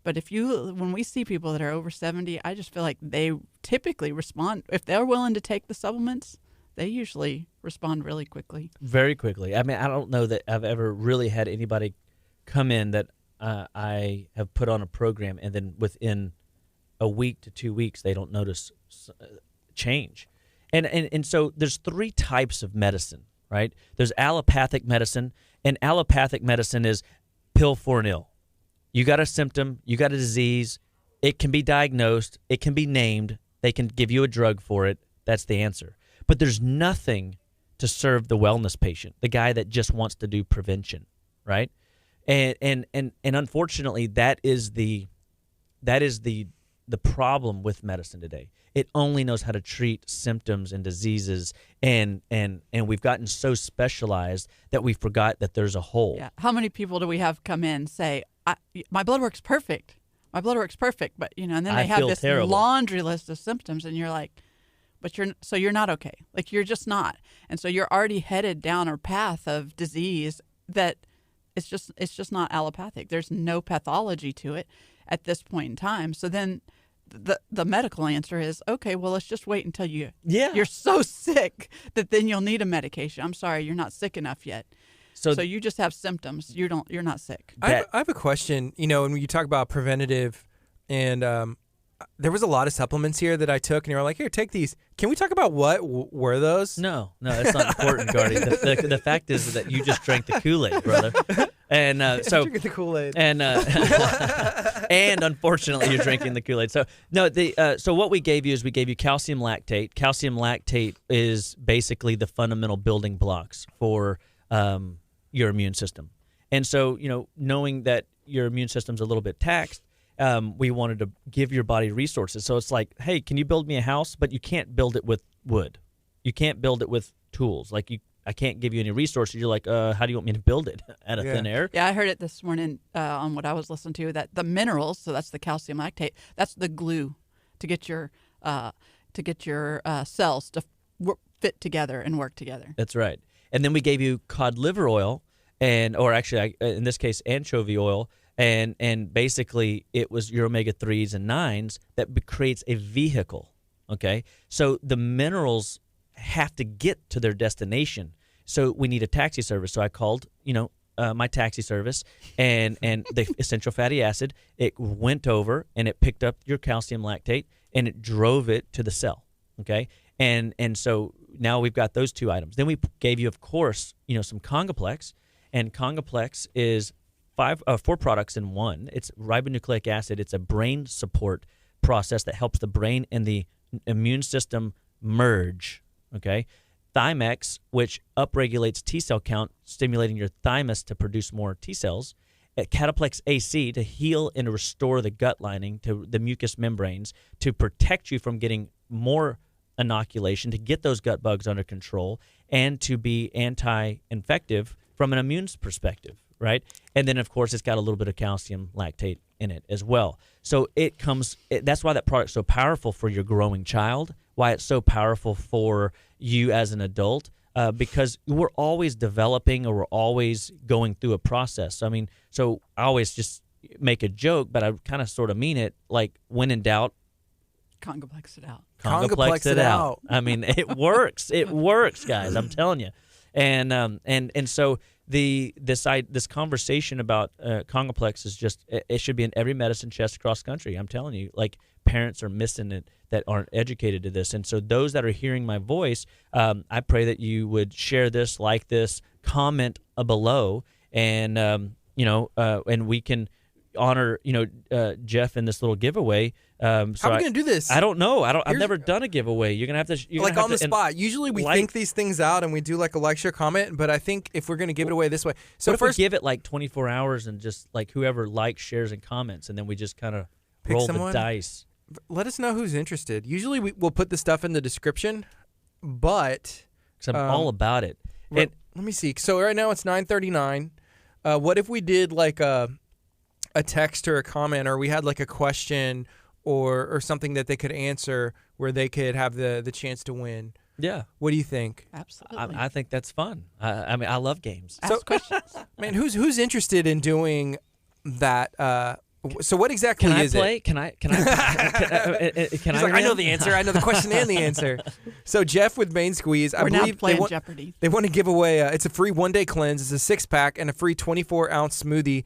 But when we see people that are over 70, I just feel like they typically respond. If they're willing to take the supplements, they usually respond really quickly. Very quickly. I mean, I don't know that I've ever really had anybody come in that I have put on a program, and then within a week to 2 weeks, they don't notice change. And so there's 3 types of medicine, right? There's allopathic medicine, and allopathic medicine is pill for an ill. You got a symptom, you got a disease, it can be diagnosed, it can be named, they can give you a drug for it, that's the answer. But there's nothing to serve the wellness patient, the guy that just wants to do prevention, right? And unfortunately, that is the problem with medicine today. It only knows how to treat symptoms and diseases, and we've gotten so specialized that we forgot that there's a whole. Yeah. How many people do we have come in say, my blood work's perfect. My blood work's perfect, but and then they have this laundry list of symptoms, and you're like, but you're not okay. Like, you're just not. And so you're already headed down a path of disease that it's just not allopathic. There's no pathology to it at this point in time. So then the medical answer is, okay, well, let's just wait until you're so sick that then you'll need a medication. I'm sorry, you're not sick enough yet. So you just have symptoms. You're not sick. I have a question. When you talk about preventative, and there was a lot of supplements here that I took, and you were like, here, take these. Can we talk about what were those? No, that's not important, Gardy. The fact is that you just drank the Kool-Aid, brother. And so drinking the Kool-Aid. And and unfortunately, you're drinking the Kool-Aid. So no, so what we gave you is we gave you calcium lactate. Calcium lactate is basically the fundamental building blocks for your immune system. And so knowing that your immune system's a little bit taxed, we wanted to give your body resources. So it's like, hey, can you build me a house? But you can't build it with wood. You can't build it with tools. Like, I can't give you any resources. You're like, how do you want me to build it? Out of thin air? Yeah, I heard it this morning on what I was listening to, that the minerals, so that's the calcium lactate, that's the glue to get your cells to fit together and work together. That's right. And then we gave you cod liver oil, or actually, in this case, anchovy oil. And basically, it was your omega-3s and 9s that creates a vehicle, okay? So the minerals have to get to their destination. So we need a taxi service. So I called, my taxi service, and the essential fatty acid, it went over, and it picked up your calcium lactate, and it drove it to the cell, okay? And so now we've got those 2 items. Then we gave you, of course, some Congoplex, and Congoplex is 4 products in one. It's ribonucleic acid. It's a brain support process that helps the brain and the immune system merge, okay? Thymex, which upregulates T cell count, stimulating your thymus to produce more T cells. Cataplex AC to heal and restore the gut lining, to the mucous membranes, to protect you from getting more inoculation, to get those gut bugs under control, and to be anti-infective from an immune perspective, right? And then, of course, it's got a little bit of calcium lactate in it as well. So that's why that product's so powerful for your growing child, why it's so powerful for you as an adult, because we're always developing, or we're always going through a process. I mean, so I always just make a joke, but I kind of sort of mean it, like, when in doubt, Congoplex it out. Congoplex it out. I mean, it works. It works, guys. I'm telling you. And so this conversation about Congoplex is just, it should be in every medicine chest across the country. I'm telling you, like, parents are missing it that aren't educated to this. And so those that are hearing my voice, I pray that you would share this, like this, comment below, and and we can honor Jeff in this little giveaway. How are we gonna do this? I don't know. I've never done a giveaway. You're gonna have to on the spot. Usually we think these things out and we do like a like, share, comment. But I think if we're gonna give it away this way, so what first if we give it like 24 hours and just like whoever likes, shares, and comments, and then we just kind of roll the dice. Let us know who's interested. Usually we'll put the stuff in the description, but I'm all about it. Let me see. So right now it's 9:39. What if we did like a text or a comment, or we had like a question or something that they could answer where they could have the chance to win? Yeah. What do you think? Absolutely. I think that's fun. I mean, I love games. Ask questions. Man, who's interested in doing that? So what exactly is it? Can I? He's like, I know the answer. I know the question and the answer. So Jeff with Main Squeeze, I believe now playing Jeopardy. They want to give away. It's a free 1-day cleanse. It's a 6-pack and a free 24-ounce smoothie.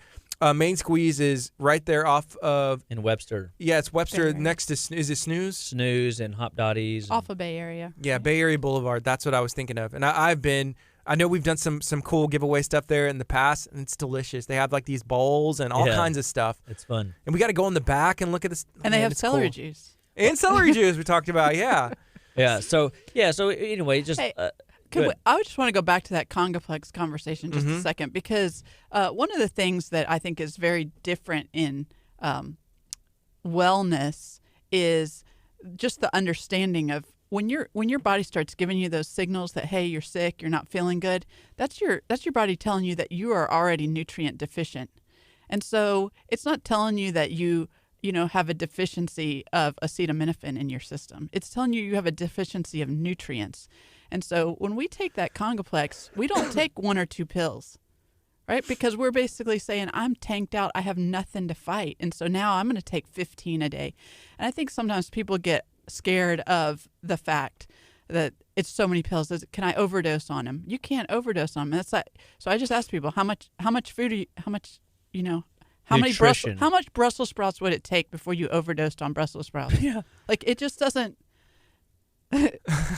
Main Squeeze is right there off of in Webster. Yeah, it's Webster next to is it Snooze? Snooze and Hop Dotties. Off of Bay Area. Yeah, Bay Area Boulevard. That's what I was thinking of. And I've been. I know we've done some cool giveaway stuff there in the past, and it's delicious. They have like these bowls and all kinds of stuff. It's fun. And we got to go in the back and look at this. And they have celery juice. And celery juice we talked about, yeah. So anyway, just hey, I just want to go back to that Congoplex conversation just a second, because one of the things that I think is very different in wellness is just the understanding of when your body starts giving you those signals that, hey, you're sick, you're not feeling good, that's your body telling you that you are already nutrient deficient. And so it's not telling you that you have a deficiency of acetaminophen in your system. It's telling you have a deficiency of nutrients. And so when we take that Congoplex, we don't take 1 or 2 pills, right? Because we're basically saying, I'm tanked out, I have nothing to fight. And so now I'm going to take 15 a day. And I think sometimes people get scared of the fact that it's so many pills. Can I overdose on them? You can't overdose on them. That's like, so I just ask people, how much food how much Brussels sprouts would it take before you overdosed on Brussels sprouts? Yeah. Like, it just doesn't.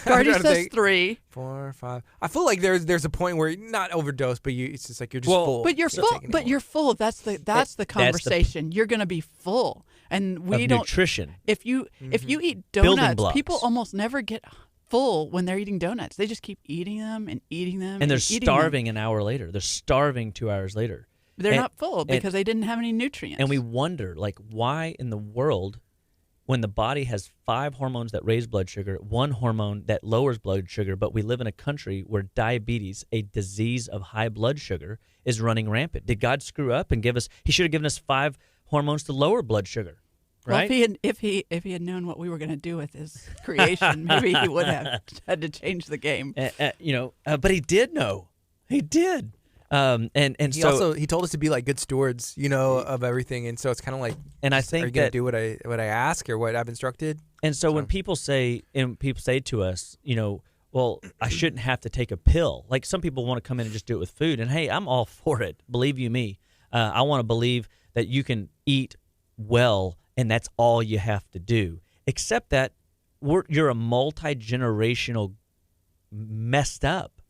Gardy says 3, 4, 5. I feel like there's a point where you're not overdose, but it's just like you're just full. But you're full. But you're full. That's the conversation. You're going to be full, and we don't. Nutrition. If you eat donuts, people almost never get full when they're eating donuts. They just keep eating them and eating them, and they're starving an hour later. They're starving 2 hours later. They're not full because they didn't have any nutrients. And we wonder, like, why in the world, when the body has 5 hormones that raise blood sugar, 1 hormone that lowers blood sugar, but we live in a country where diabetes, a disease of high blood sugar, is running rampant. Did God screw up and give us? He should have given us 5 hormones to lower blood sugar, right? Well, if he had known what we were going to do with his creation, maybe he would have had to change the game. But he did know. He did. He told us to be like good stewards, of everything, and so it's kind of like, and I think are you gonna do what I ask or what I've instructed? And so when people say to us, well, I shouldn't have to take a pill. Like, some people want to come in and just do it with food, and hey, I'm all for it. Believe you me, I want to believe that you can eat well, and that's all you have to do. Except that you're a multi-generational messed up.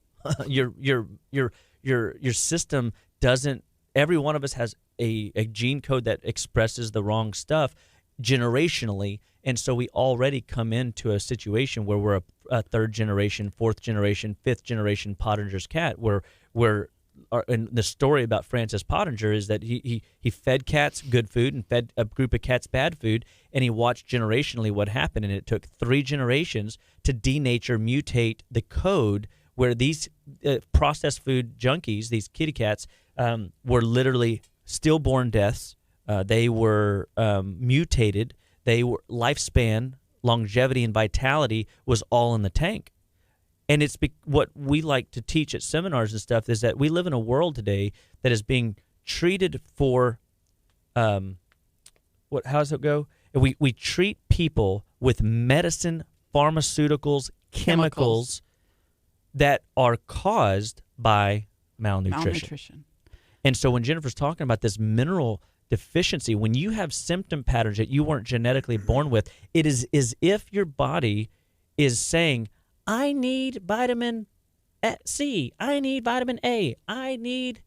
Your system doesn't. Every one of us has a gene code that expresses the wrong stuff. generationally. And so we already come into a situation where we're a third generation, fourth generation, fifth generation Pottinger's cat, and the story about Francis Pottinger is that he fed cats good food and fed a group of cats bad food, and he watched generationally what happened, and it took 3 generations to denature, mutate the code where these processed food junkies, these kitty cats, were literally stillborn deaths. They were mutated. They were lifespan, longevity, and vitality was all in the tank. And it's what we like to teach at seminars and stuff is that we live in a world today that is being treated for, how does it go? We treat people with medicine, pharmaceuticals, chemicals that are caused by malnutrition. And so when Jennifer's talking about this mineral deficiency, when you have symptom patterns that you weren't genetically born with, it is as if your body is saying, I need vitamin C, I need vitamin A, I need,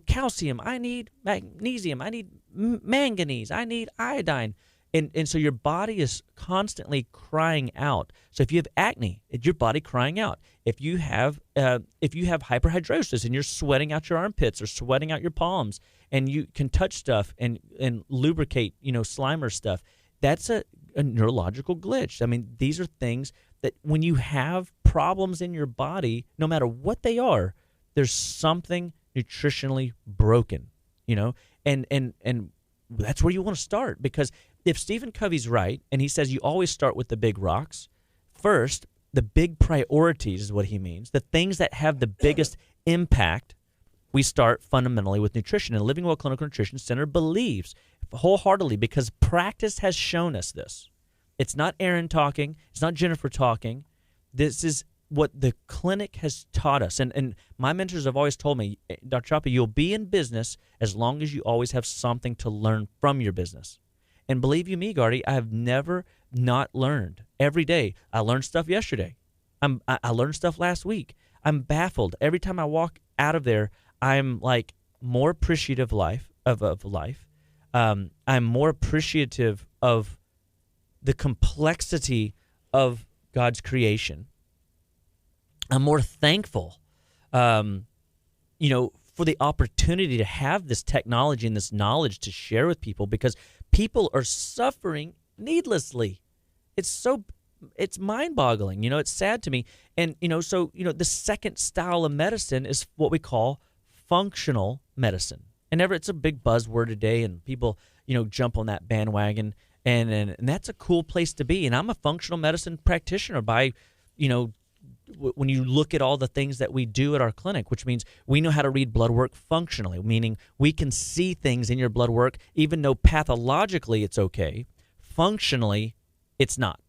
calcium, I need magnesium, I need manganese, I need iodine. And so your body is constantly crying out. So if you have acne, it's your body crying out. If you have hyperhidrosis and you're sweating out your armpits or sweating out your palms, and you can touch stuff and lubricate, Slimer stuff, that's a neurological glitch. I mean, these are things that when you have problems in your body, no matter what they are, there's something nutritionally broken, and that's where you want to start. Because if Stephen Covey's right, and he says you always start with the big rocks, first, the big priorities is what he means, the things that have the biggest impact, we start fundamentally with nutrition. And Living Well Clinical Nutrition Center believes wholeheartedly, because practice has shown us this. It's not Aaron talking. It's not Jennifer talking. This is what the clinic has taught us. And my mentors have always told me, Dr. Chapa, you'll be in business as long as you always have something to learn from your business. And believe you me, Gardy, I have never not learned. Every day. I learned stuff yesterday. I learned stuff last week. I'm baffled. Every time I walk out of there, I'm like more appreciative of life. I'm more appreciative of the complexity of God's creation. I'm more thankful, for the opportunity to have this technology and this knowledge to share with people, because people are suffering needlessly. It's mind-boggling. It's sad to me. And, the second style of medicine is what we call functional medicine. And it's a big buzzword today, and people, jump on that bandwagon, and that's a cool place to be. And I'm a functional medicine practitioner by, when you look at all the things that we do at our clinic, which means we know how to read blood work functionally, meaning we can see things in your blood work, even though pathologically it's okay, functionally it's not.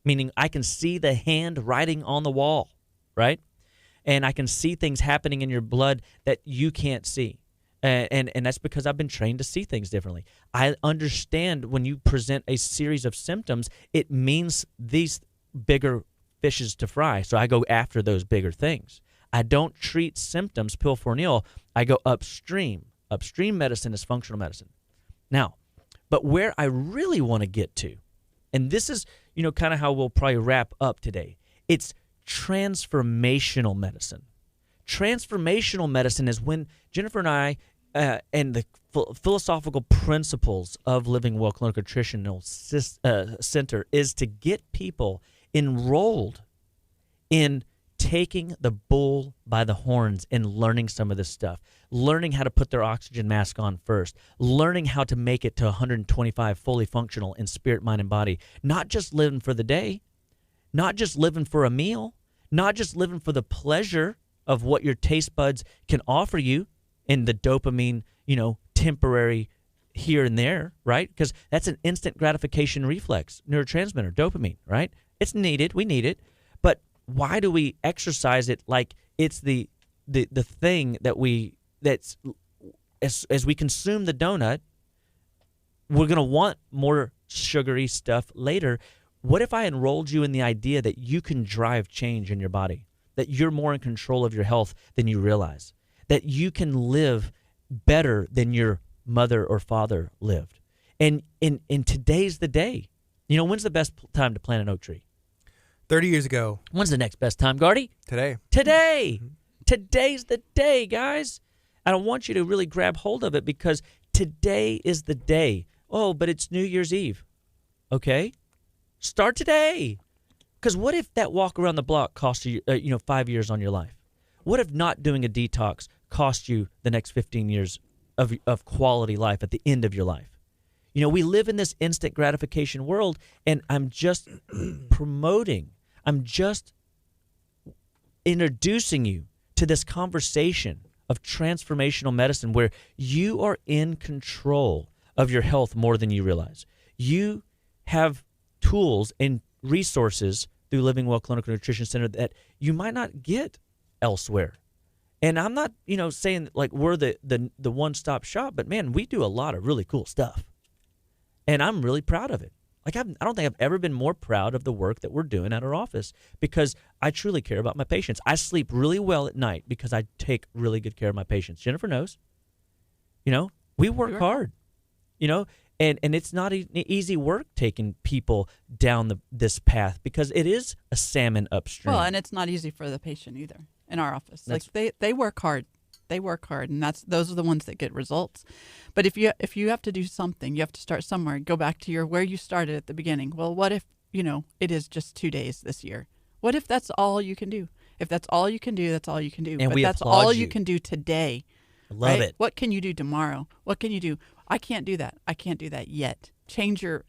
Meaning I can see the hand writing on the wall, right? And I can see things happening in your blood that you can't see. And that's because I've been trained to see things differently. I understand when you present a series of symptoms, it means these bigger fishes to fry. So I go after those bigger things. I don't treat symptoms pill for an ill. I go upstream. Upstream medicine is functional medicine. Now, but where I really want to get to, and this is, kind of how we'll probably wrap up today, it's transformational medicine. Transformational medicine is when Jennifer and I and the philosophical principles of Living Well Clinical Nutritional Center is to get people enrolled in taking the bull by the horns and learning some of this stuff, learning how to put their oxygen mask on first, learning how to make it to 125 fully functional in spirit, mind, and body, not just living for the day, not just living for a meal, not just living for the pleasure of what your taste buds can offer you in the dopamine, temporary here and there, right? Because that's an instant gratification reflex, neurotransmitter, dopamine, right? It's needed. We need it. But why do we exercise it like it's the thing that's as we consume the donut, we're going to want more sugary stuff later. What if I enrolled you in the idea that you can drive change in your body, that you're more in control of your health than you realize, that you can live better than your mother or father lived? And in today's the day. You know, when's the best time to plant an oak tree? 30 years ago. When's the next best time, Gardy? Today. Today. Today's the day, guys. And I want you to really grab hold of it because today is the day. Oh, but it's New Year's Eve. Okay? Start today. Because what if that walk around the block cost you, 5 years on your life? What if not doing a detox cost you the next 15 years of quality life at the end of your life? You know, we live in this instant gratification world, and I'm just I'm just introducing you to this conversation of transformational medicine where you are in control of your health more than you realize. You have tools and resources through Living Well Clinical Nutrition Center that you might not get elsewhere. And I'm not, saying like we're the one-stop shop, but man, we do a lot of really cool stuff. And I'm really proud of it. Like I don't think I've ever been more proud of the work that we're doing at our office because I truly care about my patients. I sleep really well at night because I take really good care of my patients. Jennifer knows. We work hard. And it's not easy work taking people down this path because it is a salmon upstream. Well, and it's not easy for the patient either in our office. They work hard. They work hard, and those are the ones that get results. But if you have to do something, you have to start somewhere. Go back to where you started at the beginning. Well, what if, it is just 2 days this year? What if that's all you can do? If that's all you can do, that's all you can do. And but that's all you can do today. I love it. What can you do tomorrow? What can you do? I can't do that. I can't do that yet. Change your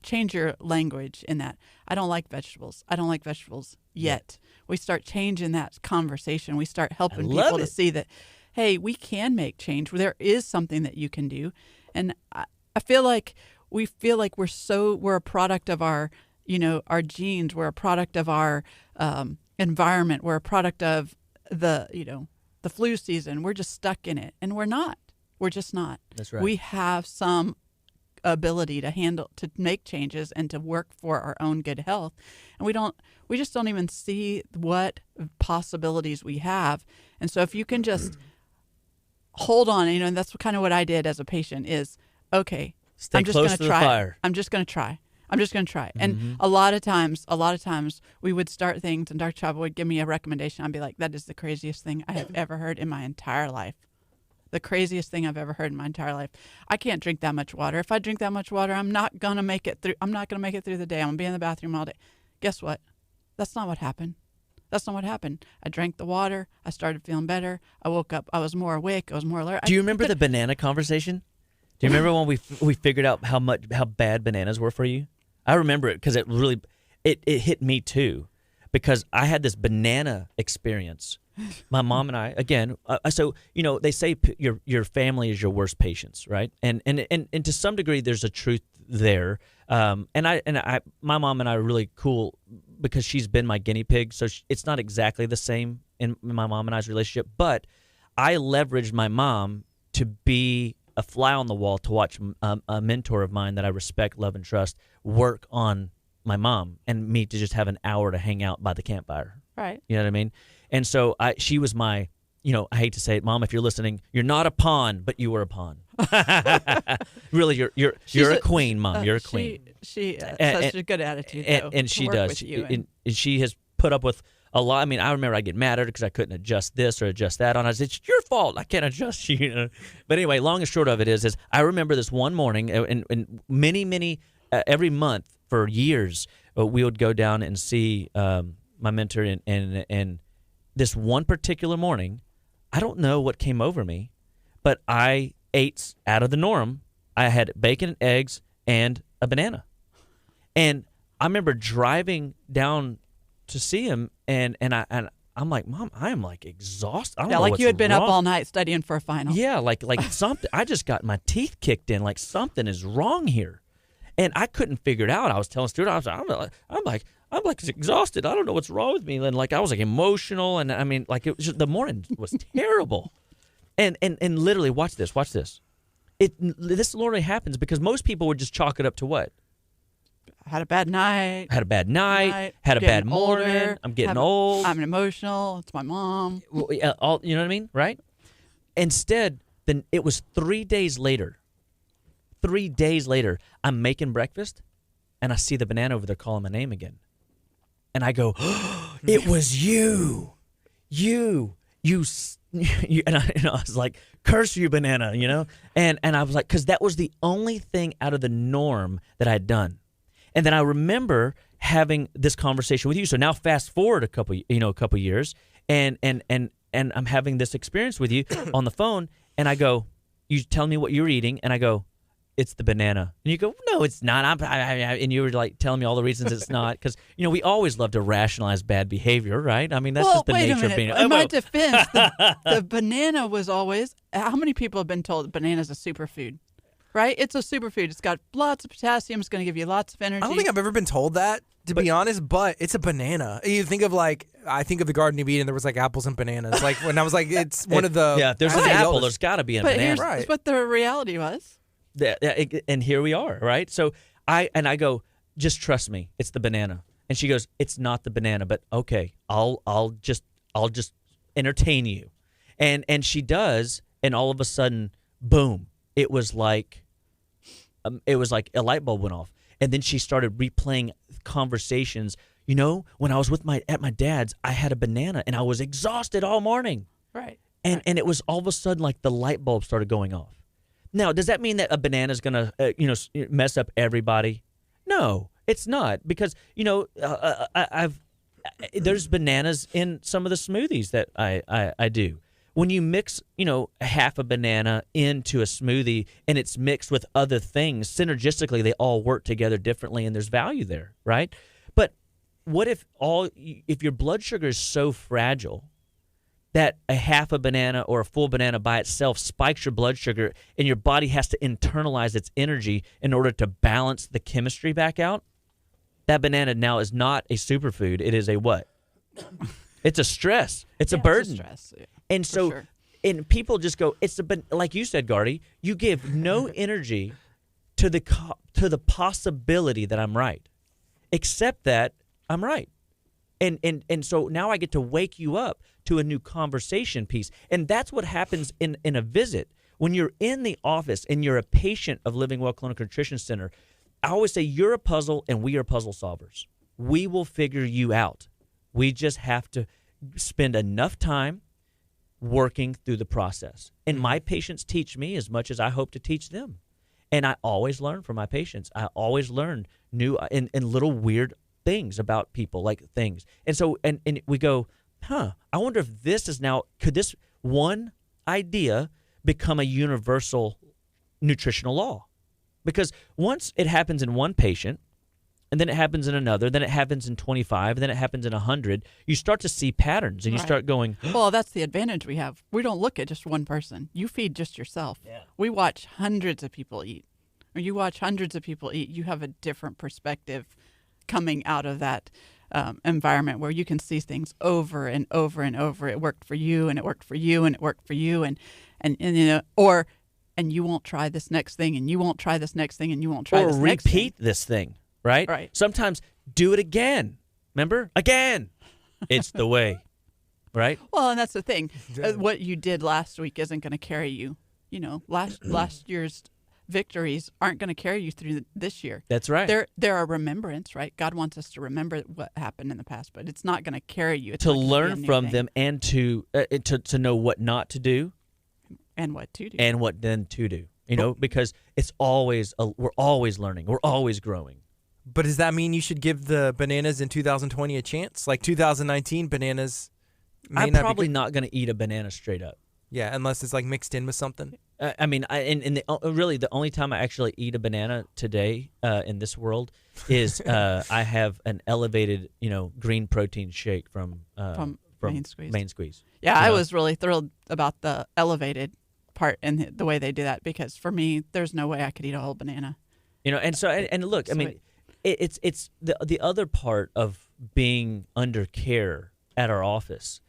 language in that. I don't like vegetables. I don't like vegetables yet. We start changing that conversation. We start helping people to see that, hey, we can make change. There is something that you can do. And I feel like we're a product of our genes. We're a product of our environment. We're a product of the flu season. We're just stuck in it. And we're not. We're just not. That's right. We have some ability to make changes and to work for our own good health. And we just don't even see what possibilities we have. And so if you can just hold on, and that's kind of what I did as a patient is, okay, I'm just going to try. Fire. I'm just going to try. I'm just going to try. And Mm-hmm. a lot of times we would start things and Dr. Chapa would give me a recommendation. I'd be like, that is the craziest thing I have ever heard in my entire life. The craziest thing I've ever heard in my entire life. I can't drink that much water. If I drink that much water, I'm not going to make it through. I'm not going to make it through the day. I'm going to be in the bathroom all day. Guess what? That's not what happened. That's not what happened. I drank the water. I started feeling better. I woke up. I was more awake. I was more alert. Do you remember the banana conversation? Do you remember when we figured out how bad bananas were for you? I remember it because it really it hit me too, because I had this banana experience. My mom and I, again, so they say your family is your worst patients, right? And to some degree, there's a truth there. My mom and I are really cool because she's been my guinea pig. So it's not exactly the same in my mom and I's relationship, but I leveraged my mom to be a fly on the wall to watch a mentor of mine that I respect, love, and trust work on my mom and me to just have an hour to hang out by the campfire. Right. You know what I mean? And so she was my, I hate to say it, Mom, if you're listening, you're not a pawn, but you were a pawn. Really, you're a queen, Mom. You're a queen. She has such a good attitude, though, and she does. With you and she has put up with a lot. I mean, I remember I get mad at her because I couldn't adjust this or adjust that on. I said, it's your fault. I can't adjust you. But anyway, long and short of it is I remember this one morning and many, every month for years, we would go down and see my mentor and this one particular morning, I don't know what came over me, but I ate out of the norm. I had bacon and eggs and a banana. And I remember driving down to see him, and I'm like, Mom, I am like exhausted. I don't know like what's you had been wrong. up all night studying for a final. Yeah, like something. I just got my teeth kicked in. Like something is wrong here, and I couldn't figure it out. I was telling Stuart, I'm like exhausted. I don't know what's wrong with me. And like I was like emotional, and I mean, like it was just, the morning was terrible. And literally, watch this. This literally happens because most people would just chalk it up to what? Had a bad night. Had a bad night. Had a bad morning. Older, I'm getting old. I'm emotional. It's my mom. You know what I mean, right? Instead, then it was 3 days later. 3 days later, I'm making breakfast, and I see the banana over there calling my name again. And I go, it was you. And I was like, curse you, banana, And I was like, because that was the only thing out of the norm that I'd done. And then I remember having this conversation with you. So now fast forward a couple years, and I'm having this experience with you on the phone, and I go, you tell me what you're eating, and I go, it's the banana. And you go, no, it's not. And you were like telling me all the reasons it's not, because we always love to rationalize bad behavior, right? I mean, that's just the nature of being. In my defense, the banana was always. How many people have been told banana is a superfood? Right? It's a superfood. It's got lots of potassium. It's going to give you lots of energy. I don't think I've ever been told that, to be honest, but it's a banana. You think of I think of the Garden of Eden, there was apples and bananas. When I was it's one of the. Yeah, if there's an apple, there's got to be a banana. Here's what the reality was. And here we are, right? So I go, just trust me, it's the banana. And she goes, it's not the banana, but okay, I'll just entertain you. And she does, and all of a sudden, boom, it was like a light bulb went off. And then she started replaying conversations. When I was at my dad's, I had a banana and I was exhausted all morning. Right. And it was all of a sudden like the light bulb started going off. Now, does that mean that a banana is going to, mess up everybody? No, it's not, because there's bananas in some of the smoothies that I do. When you mix, half a banana into a smoothie and it's mixed with other things, synergistically they all work together differently, and there's value there, right? But what if your blood sugar is so fragile that a half a banana or a full banana by itself spikes your blood sugar, and your body has to internalize its energy in order to balance the chemistry back out? That banana now is not a superfood. It is a what? It's a stress. It's a burden. It's a stress. Yeah, and so, sure. And people just go, like you said, Gardy, you give no energy to the possibility that I'm right, except that I'm right. And so now I get to wake you up to a new conversation piece. And that's what happens in a visit. When you're in the office and you're a patient of Living Well Clinical Nutrition Center, I always say you're a puzzle and we are puzzle solvers. We will figure you out. We just have to spend enough time working through the process. And my patients teach me as much as I hope to teach them. And I always learn from my patients. I always learn new and little weird things about people, like things. And so, and we go, I wonder if could this one idea become a universal nutritional law? Because once it happens in one patient, and then it happens in another, then it happens in 25, and then it happens in 100, you start to see patterns, and you start going, well, that's the advantage we have. We don't look at just one person. You feed just yourself. Yeah. We watch hundreds of people eat. Or you watch hundreds of people eat. You have a different perspective coming out of that environment where you can see things over and over and over. It worked for you, and it worked for you, and it worked for you, and you won't try this next thing, and you won't try this next thing, and you won't try this next thing. Or repeat this thing, right? Right. Sometimes do it again. Remember? Again. It's the way, right? Well, and that's the thing. What you did last week isn't going to carry you. Last year's victories aren't going to carry you through this year. That's right. They're a remembrance, right? God wants us to remember what happened in the past, but it's not going to carry you. It's to learn from them, and to know what not to do, and what to do, and what then to do. Because it's always we're always learning, we're always growing. But does that mean you should give the bananas in 2020 a chance? Like 2019 bananas? I'm probably not going to eat a banana straight up. Yeah, unless it's mixed in with something. Really the only time I actually eat a banana today in this world is I have an elevated, green protein shake from Main Squeeze. Main Squeeze. Yeah, I was really thrilled about the elevated part and the way they do that, because for me, there's no way I could eat a whole banana. And so and look, it's the other part of being under care at our office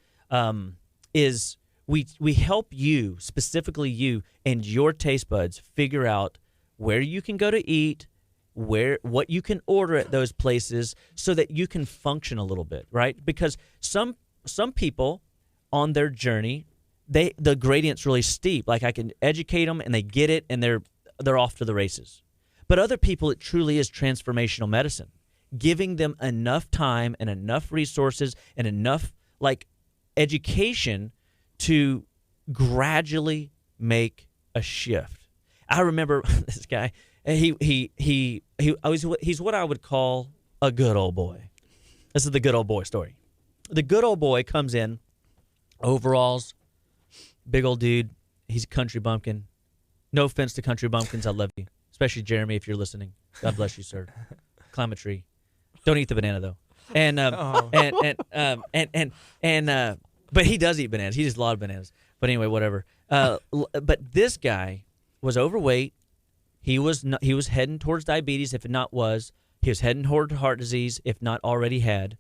is we help you, specifically you and your taste buds, figure out where you can go to eat, what you can order at those places, so that you can function a little bit, right? Because some people on their journey, the gradient's really steep. Like I can educate them and they get it and they're off to the races. But other people, it truly is transformational medicine, giving them enough time and enough resources and enough education to gradually make a shift. I remember this guy. He's what I would call a good old boy. This is the good old boy story. The good old boy comes in, overalls, big old dude. He's a country bumpkin. No offense to country bumpkins, I love you, especially Jeremy if you're listening. God bless you, sir. Climb a tree. Don't eat the banana though. But he does eat bananas. He eats a lot of bananas. But anyway, whatever. But this guy was overweight. He was heading towards diabetes, if not was. He was heading toward heart disease, if not already had.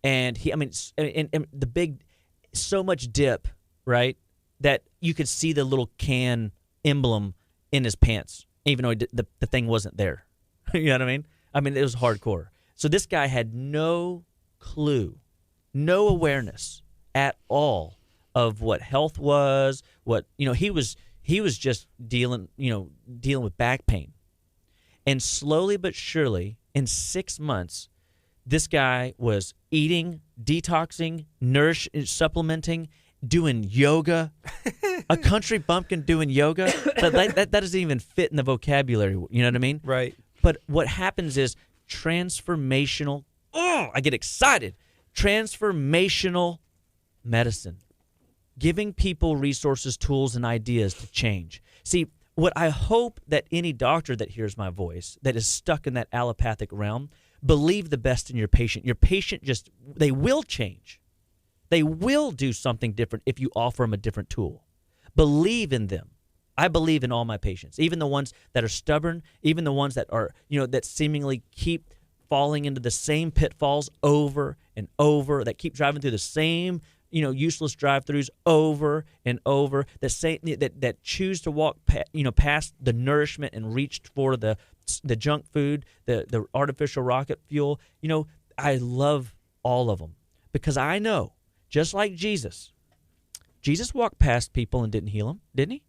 And the big, so much dip, right, that you could see the little can emblem in his pants, even though the thing wasn't there. You know what I mean? I mean, it was hardcore. So this guy had no clue, no awareness at all of what health was. He was just dealing with back pain. And slowly but surely, in 6 months, this guy was eating, detoxing, supplementing, doing yoga. A country bumpkin doing yoga, that doesn't even fit in the vocabulary. You know what I mean? Right. But what happens is transformational. Oh, I get excited. Transformational medicine, giving people resources, tools, and ideas to change. See, what I hope that any doctor that hears my voice that is stuck in that allopathic realm, believe the best in your patient. Your patient they will change. They will do something different if you offer them a different tool. Believe in them. I believe in all my patients, even the ones that are stubborn, even the ones that are, that seemingly keep falling into the same pitfalls over and over, that keep driving through the same, useless drive-throughs over and over, that choose to walk, past the nourishment and reach for the junk food, the artificial rocket fuel. I love all of them because I know, just like Jesus walked past people and didn't heal them, didn't he?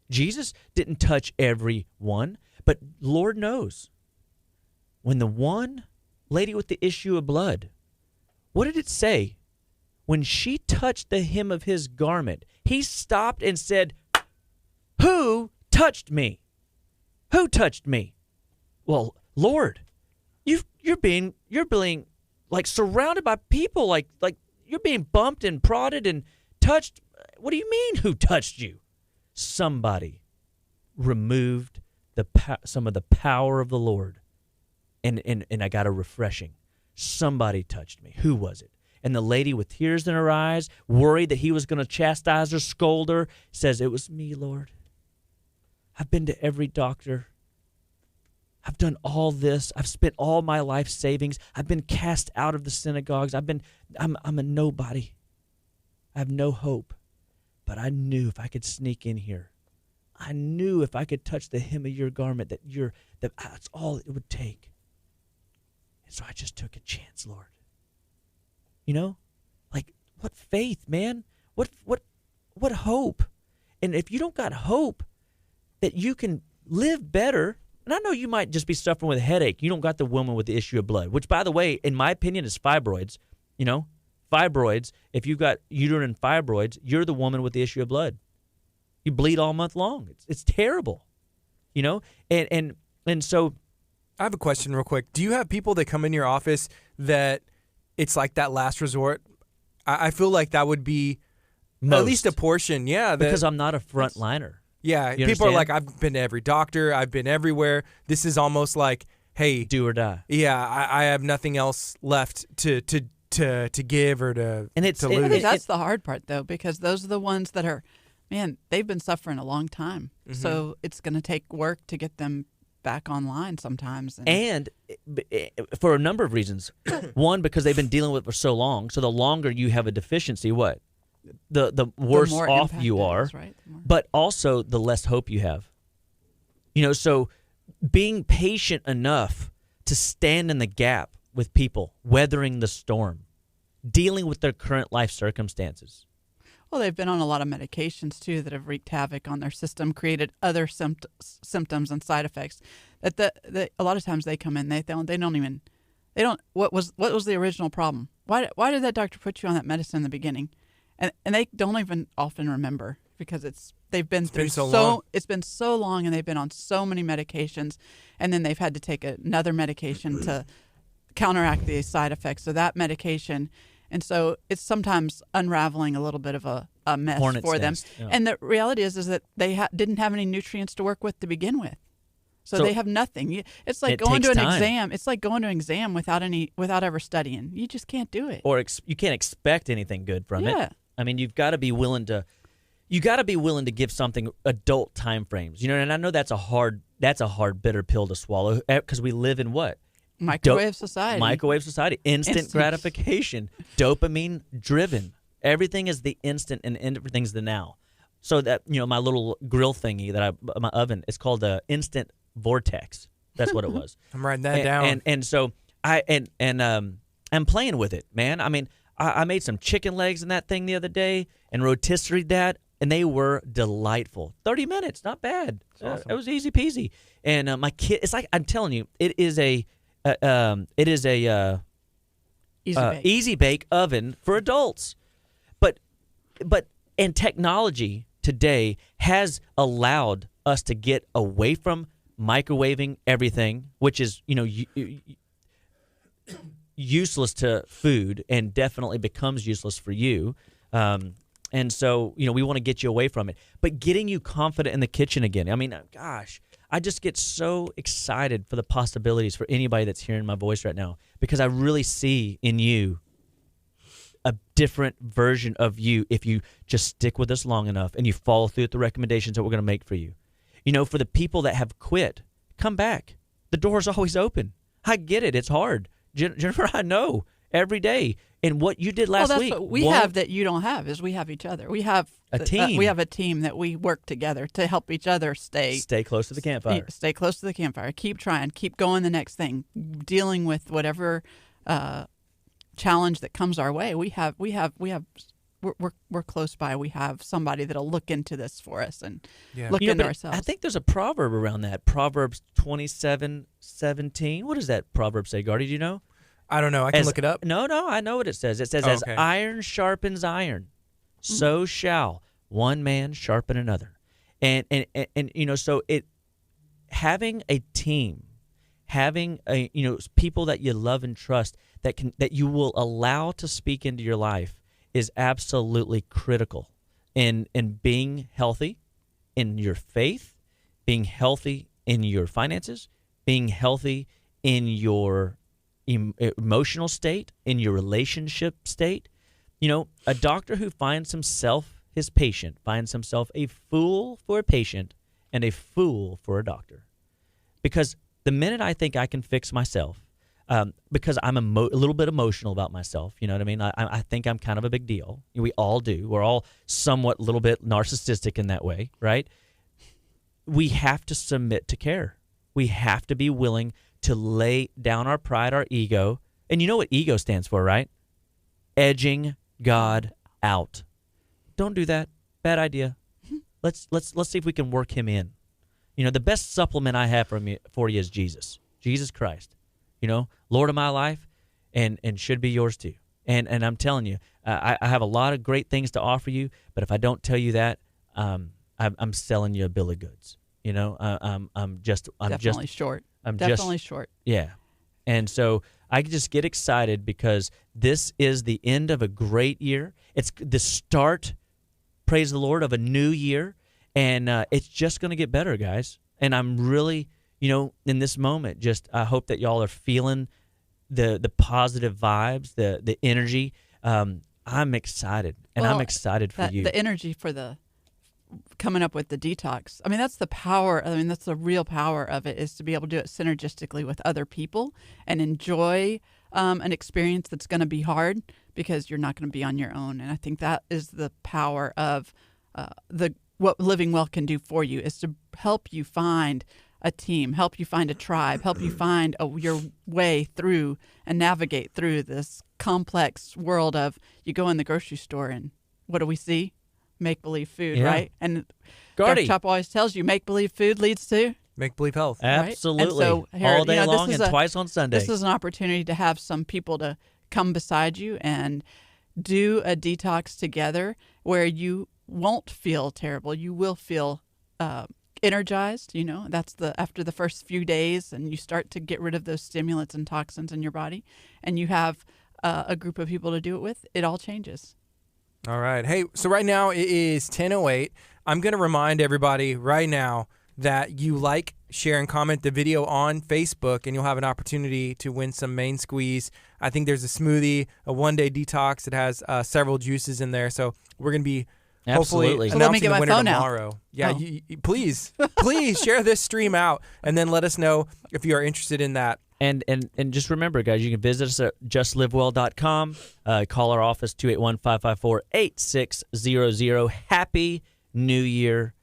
Jesus didn't touch everyone, but Lord knows. When the one lady with the issue of blood, what did it say? When she touched the hem of his garment, he stopped and said, "Who touched me? Who touched me?" Well, Lord, you're being like surrounded by people, like you're being bumped and prodded and touched. What do you mean, who touched you? Somebody removed some of the power of the Lord, and I got a refreshing. Somebody touched me. Who was it? And the lady with tears in her eyes, worried that he was going to chastise her, scold her, says, "It was me, Lord. I've been to every doctor. I've done all this. I've spent all my life savings. I've been cast out of the synagogues. I'm a nobody. I have no hope. But I knew if I could sneak in here, I knew if I could touch the hem of your garment that that's all it would take. And so I just took a chance, Lord." Like what faith, man? What hope? And if you don't got hope that you can live better, and I know you might just be suffering with a headache. You don't got the woman with the issue of blood, which, by the way, in my opinion, is fibroids. Fibroids. If you've got uterine fibroids, you're the woman with the issue of blood. You bleed all month long. It's terrible. And so I have a question real quick. Do you have people that come in your office that it's like that last resort? I feel like that would be at least a portion. Yeah. Because I'm not a frontliner. Yeah. You people understand? are like, I've been to every doctor. I've been everywhere. This is almost like, hey. Do or die. Yeah. I have nothing else left to give or to lose. That's the hard part, though, because those are the ones that are, man, they've been suffering a long time. Mm-hmm. So it's going to take work to get them back online sometimes. And for a number of reasons. One, because they've been dealing with it for so long. So the longer you have a deficiency, the worse off you are. Right? But also the less hope you have. So being patient enough to stand in the gap with people, weathering the storm, dealing with their current life circumstances. Well, they've been on a lot of medications too that have wreaked havoc on their system, created other symptoms and side effects. That a lot of times they come in, they don't. What was the original problem? Why did that doctor put you on that medicine in the beginning? And they don't even often remember because it's been so long, and they've been on so many medications, and then they've had to take another medication to counteract the side effects of that medication. And so it's sometimes unraveling a little bit of a mess for them. Yeah. And the reality is that they didn't have any nutrients to work with to begin with. So they have nothing. It's like going to an exam. It's like going to an exam without ever studying. You just can't do it. Or you can't expect anything good from it. I mean, you've got to be willing to give something adult time frames. You know, and I know that's a hard bitter pill to swallow because we live in what? Microwave society. Instant gratification. Dopamine driven. Everything is the instant and everything's the now. So that, my little grill thingy my oven, it's called the instant vortex. That's what it was. I'm writing that down. And so I'm playing with it, man. I mean, I made some chicken legs in that thing the other day and rotisserie that, and they were delightful. 30 minutes, not bad. Awesome. It was easy peasy. And my kid, it's like, I'm telling you, it is a easy bake oven for adults. But technology today has allowed us to get away from microwaving everything, which is useless to food and definitely becomes useless for you. And so, we want to get you away from it. But getting you confident in the kitchen again. I mean, gosh, I just get so excited for the possibilities for anybody that's hearing my voice right now because I really see in you a different version of you if you just stick with us long enough and you follow through with the recommendations that we're going to make for you. For the people that have quit, come back. The door's always open. I get it. It's hard. Jennifer, I know every day. And what you did last week. That's what we have that you don't have is we have each other. We have a team. We have a team that we work together to help each other stay close to the campfire. Stay close to the campfire. Keep trying. Keep going the next thing. Dealing with whatever challenge that comes our way. We're close by. We have somebody that'll look into this for us and look into ourselves. I think there's a proverb around that. Proverbs 27:17. What does that proverb say, Gardy? Do you know? I don't know. I can look it up. No, I know what it says. It says, as iron sharpens iron, so shall one man sharpen another. And so having a team, having people that you love and trust that you will allow to speak into your life is absolutely critical in being healthy in your faith, being healthy in your finances, being healthy in your emotional state, in your relationship state. A doctor who finds his patient finds himself a fool for a patient and a fool for a doctor. Because the minute I think I can fix myself, because I'm a little bit emotional about myself, you know what I mean? I think I'm kind of a big deal. We all do. We're all somewhat a little bit narcissistic in that way, right? We have to submit to care. We have to be willing to lay down our pride, our ego. And you know what ego stands for, right? Edging God out. Don't do that. Bad idea. Let's see if we can work him in. The best supplement I have for you is Jesus Christ. Lord of my life, and should be yours too. And I'm telling you, I have a lot of great things to offer you. But if I don't tell you that, I'm selling you a bill of goods. I'm definitely short. Definitely short. Yeah. And so I just get excited because this is the end of a great year. It's the start, praise the Lord, of a new year. And it's just going to get better, guys. And I'm really, in this moment, I hope that y'all are feeling the positive vibes, the energy. I'm excited, and I'm excited for you. The energy for coming up with the detox. I mean, that's the power. That's the real power of it, is to be able to do it synergistically with other people and enjoy an experience that's going to be hard because you're not going to be on your own. And I think that is the power of what Living Well can do for you, is to help you find a team, help you find a tribe, help you find your way through and navigate through this complex world of, you go in the grocery store and what do we see? make-believe food, Yeah. right? And Gardy. Dr. Chapa always tells you make-believe food leads to Make believe health. Absolutely. And so here, all day this long is and twice on Sunday. This is an opportunity to have some people to come beside you and do a detox together where you won't feel terrible. You will feel energized. That's after the first few days, and you start to get rid of those stimulants and toxins in your body, and you have a group of people to do it with. It all changes. All right. Hey, so right now it is 10:08. I'm going to remind everybody right now that you like, share, and comment the video on Facebook, and you'll have an opportunity to win some Main Squeeze. I think there's a smoothie, a one-day detox that has several juices in there. So we're going to be hopefully So let me announcing get the my winner phone out. tomorrow. Yeah, Oh. you, please share this stream out, and then let us know if you are interested in that. And just remember, guys, you can visit us at justlivewell.com. Call our office, 281-554-8600. Happy New Year.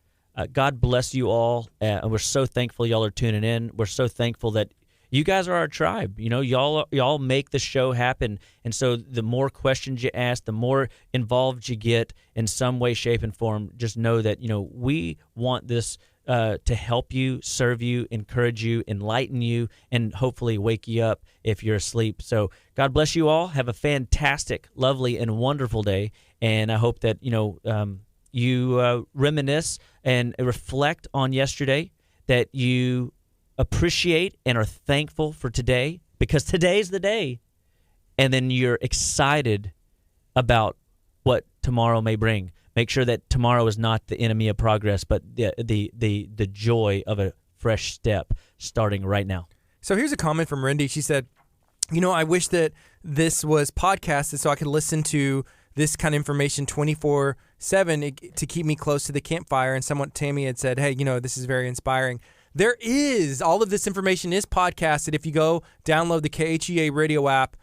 God bless you all. And we're so thankful y'all are tuning in. We're so thankful that you guys are our tribe. Y'all make the show happen. And so the more questions you ask, the more involved you get in some way, shape, and form, just know that, we want this to help you, serve you, encourage you, enlighten you, and hopefully wake you up if you're asleep. So God bless you all. Have a fantastic, lovely, and wonderful day. And I hope that, you reminisce and reflect on yesterday, that you appreciate and are thankful for today, because today's the day. And then you're excited about what tomorrow may bring. Make sure that tomorrow is not the enemy of progress, but the joy of a fresh step starting right now. So here's a comment from Rindy. She said, I wish that this was podcasted so I could listen to this kind of information 24/7 to keep me close to the campfire. And Tammy had said, hey, this is very inspiring. There is, all of this information is podcasted. If you go download the KHEA radio app,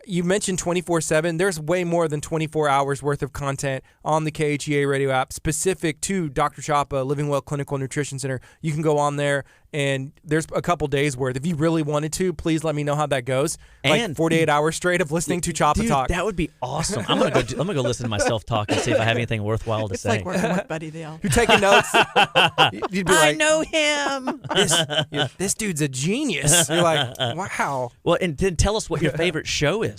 you mentioned 24/7. There's way more than 24 hours worth of content on the KHEA radio app specific to Dr. Chapa, Living Well Clinical Nutrition Center. You can go on there, and there's a couple days worth. If you really wanted to, please let me know how that goes. And 48 hours straight of listening to Chapa Talk. That would be awesome. I'm gonna go listen to myself talk and see if I have anything worthwhile to It's say. like working with Buddy Dale. You're taking notes. You'd be like, know him. this dude's a genius. You're like, wow. Well, and then tell us what your favorite show is.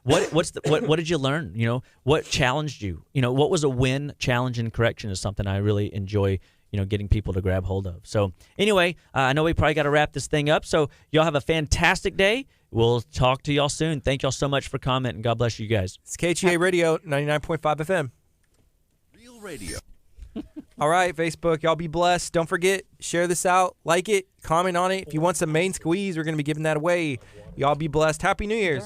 What did you learn? What challenged you? What was a win, challenge, and correction is something I really enjoy. Getting people to grab hold of. So anyway, I know we probably got to wrap this thing up. So y'all have a fantastic day. We'll talk to y'all soon. Thank y'all so much for commenting. God bless you guys. It's KHEA Radio, 99.5 FM. Real radio. All right, Facebook, y'all be blessed. Don't forget, share this out, like it, comment on it. If you want some Main Squeeze, we're going to be giving that away. Y'all be blessed. Happy New Year's.